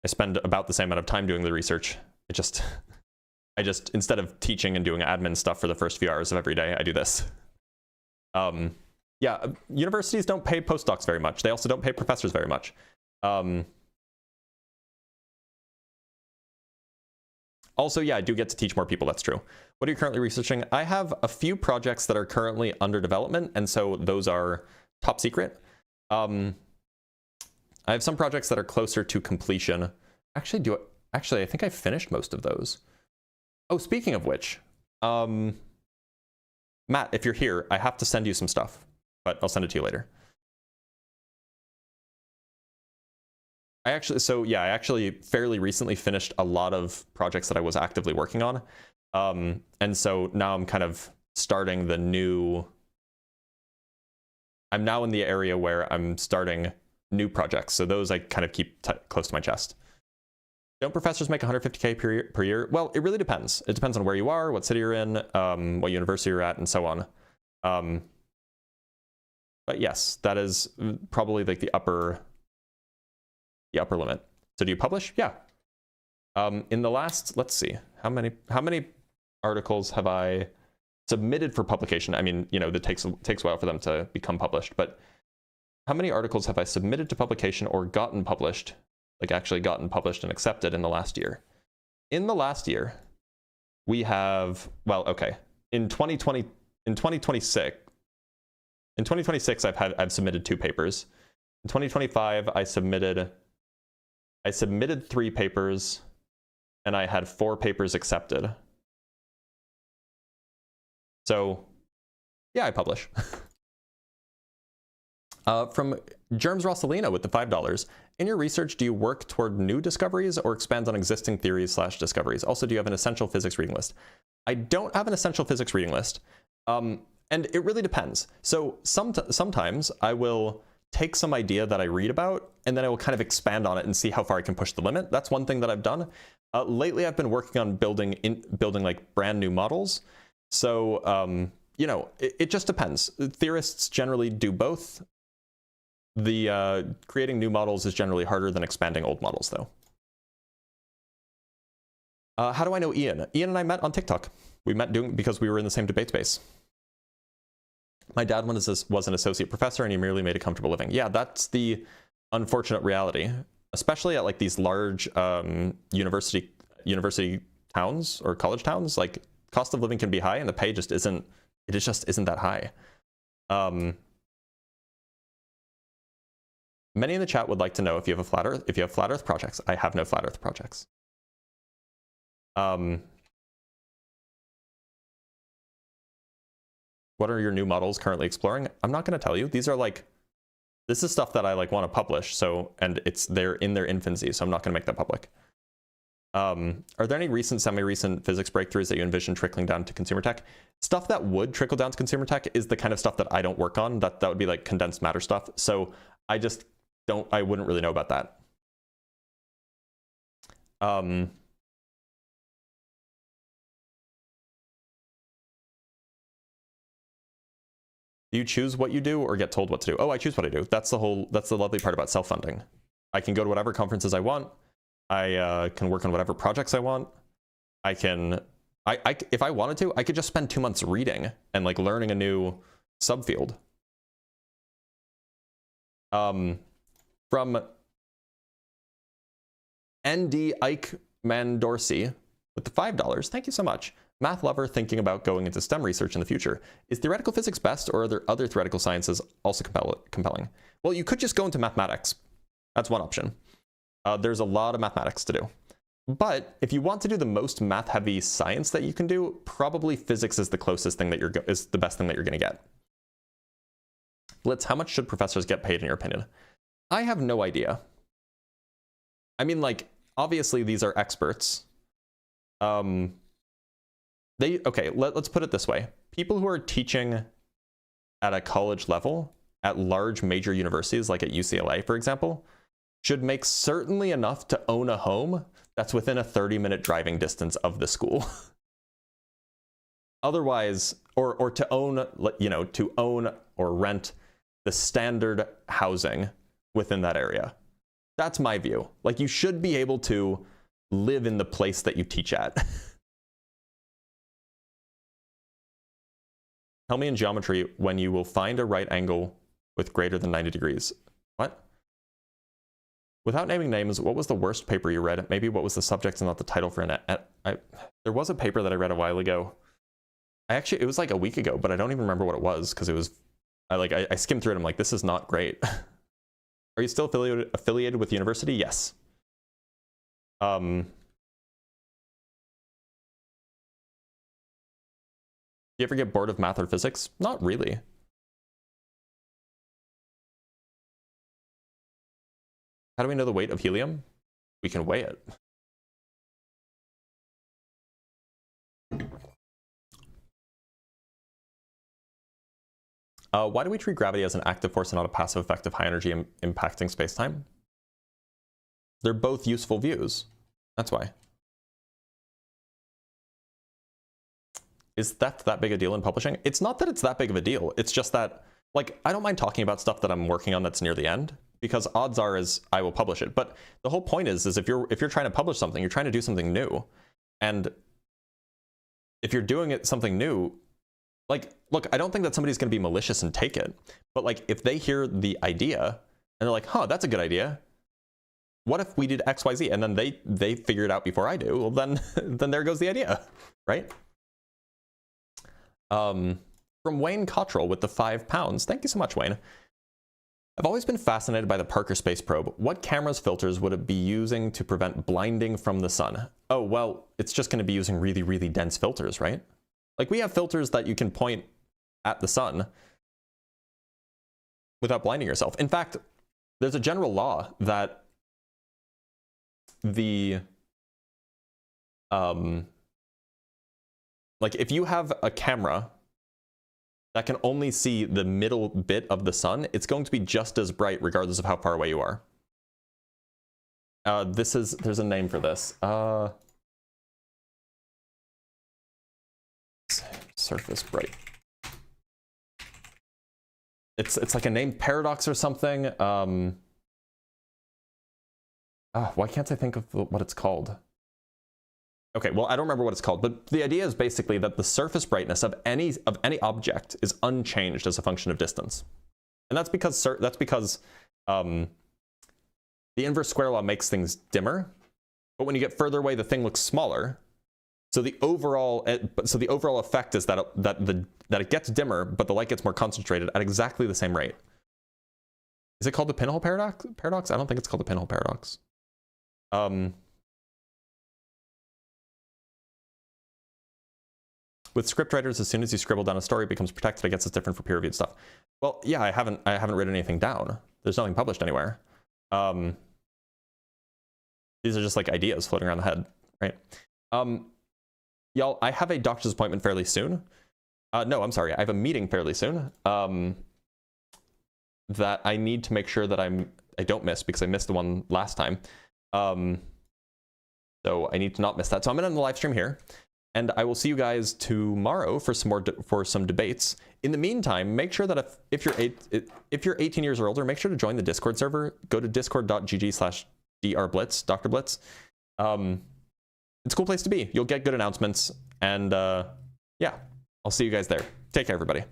I spend about the same amount of time doing the research. I just instead of teaching and doing admin stuff for the first few hours of every day, I do this. Yeah, universities don't pay postdocs very much. They also don't pay professors very much. Also, yeah, I do get to teach more people. That's true. What are you currently researching? I have a few projects that are currently under development, and so those are top secret. I have some projects that are closer to completion. Actually, I think I finished most of those. Oh, speaking of which, Matt, if you're here, I have to send you some stuff, but I'll send it to you later. I actually fairly recently finished a lot of projects that I was actively working on. And so now I'm kind of starting the new, I'm now in the area where I'm starting new projects. So those I kind of keep close to my chest. Don't professors make 150K per year? Well, it really depends. It depends on where you are, what city you're in, what university you're at, and so on. But yes, that is probably like the upper limit. So do you publish? Yeah. In the last, let's see, how many articles have I submitted for publication? I mean, that takes a while for them to become published, but how many articles have I submitted to publication or gotten published, like actually gotten published and accepted in the last year? In the last year, we have, well, okay, in 2026, I've submitted 2 papers. In 2025, I submitted 3 papers, and I had 4 papers accepted. So, yeah, I publish. From Germs Rossalina with the $5. In your research, do you work toward new discoveries or expand on existing theories / discoveries? Also, do you have an essential physics reading list? I don't have an essential physics reading list. And it really depends. So sometimes I will take some idea that I read about, and then I will kind of expand on it and see how far I can push the limit. That's one thing that I've done. Lately, I've been working on building like brand new models. So, it just depends. Theorists generally do both. The creating new models is generally harder than expanding old models, though. How do I know Ian? Ian and I met on TikTok. We met because we were in the same debate space. My dad was an associate professor, and he merely made a comfortable living. Yeah, that's the unfortunate reality, especially at like these large university towns or college towns. Like, cost of living can be high, and the pay just isn't. It just isn't that high. Many in the chat would like to know if you have flat Earth projects. I have no flat Earth projects. What are your new models currently exploring? I'm not going to tell you. This is stuff that I want to publish. So, and they're in their infancy, so I'm not going to make that public. Are there any recent, semi-recent physics breakthroughs that you envision trickling down to consumer tech? Stuff that would trickle down to consumer tech is the kind of stuff that I don't work on. That would be like condensed matter stuff. So I wouldn't really know about that. Do you choose what you do or get told what to do? Oh, I choose what I do. That's the lovely part about self-funding. I can go to whatever conferences I want. I can work on whatever projects I want. If I wanted to, I could just spend 2 months reading and learning a new subfield. From ND Ike Mandorsey with the $5. Thank you so much. Math lover thinking about going into STEM research in the future. Is theoretical physics best, or are there other theoretical sciences also compelling? Well, you could just go into mathematics. That's one option. There's a lot of mathematics to do. But if you want to do the most math-heavy science that you can do, probably physics is the closest thing is the best thing that you're going to get. Blitz, how much should professors get paid in your opinion? I have no idea. I mean, like, obviously these are experts. Okay, let's put it this way. People who are teaching at a college level at large major universities, like at UCLA, for example, should make certainly enough to own a home that's within a 30-minute driving distance of the school. Otherwise, or to own, you know, to own or rent the standard housing within that area. That's my view. Like, you should be able to live in the place that you teach at. Tell me in geometry when you will find a right angle with greater than 90 degrees. What? Without naming names, what was the worst paper you read? Maybe what was the subject and not the title for an... there was a paper that I read a while ago. It was like a week ago, but I don't even remember what it was because it was... I skimmed through it. I'm like, this is not great. Are you still affiliated with the university? Yes. Do you ever get bored of math or physics? Not really. How do we know the weight of helium? We can weigh it. Why do we treat gravity as an active force and not a passive effect of high energy impacting space-time? They're both useful views. That's why. Is theft that big a deal in publishing? It's not that it's that big of a deal. It's just that, like, I don't mind talking about stuff that I'm working on that's near the end, because odds are is I will publish it. But the whole point is if you're trying to publish something, you're trying to do something new. And if you're doing something new, like, look, I don't think that somebody's going to be malicious and take it. But like, if they hear the idea and they're like, huh, that's a good idea. What if we did X, Y, Z? And then they figure it out before I do. Well, then there goes the idea, right? From Wayne Cottrell with the £5. Thank you so much, Wayne. I've always been fascinated by the Parker Space Probe. What camera's filters would it be using to prevent blinding from the sun? Oh, well, it's just going to be using really, really dense filters, right? Like, we have filters that you can point at the sun without blinding yourself. In fact, there's a general law that like, if you have a camera that can only see the middle bit of the sun, it's going to be just as bright regardless of how far away you are. There's a name for this. Surface bright. It's like a named paradox or something. Why can't I think of what it's called? Okay, well, I don't remember what it's called, but the idea is basically that the surface brightness of any object is unchanged as a function of distance. And that's because the inverse square law makes things dimmer, but when you get further away, the thing looks smaller. So the overall effect is that it gets dimmer, but the light gets more concentrated at exactly the same rate. Is it called the pinhole paradox? I don't think it's called the pinhole paradox. With scriptwriters, as soon as you scribble down a story, it becomes protected. I guess it's different for peer-reviewed stuff. Well, yeah, I haven't written anything down. There's nothing published anywhere. These are just like ideas floating around the head, right? Y'all, I have a doctor's appointment fairly soon. No, I'm sorry. I have a meeting fairly soon that I need to make sure that I don't miss, because I missed the one last time. So I need to not miss that. So I'm going to end the live stream here, and I will see you guys tomorrow for some debates. In the meantime, make sure that if you're 18 years or older, make sure to join the Discord server. Go to discord.gg/drblitz, Dr. Blitz. It's a cool place to be. You'll get good announcements, and yeah, I'll see you guys there. Take care, everybody.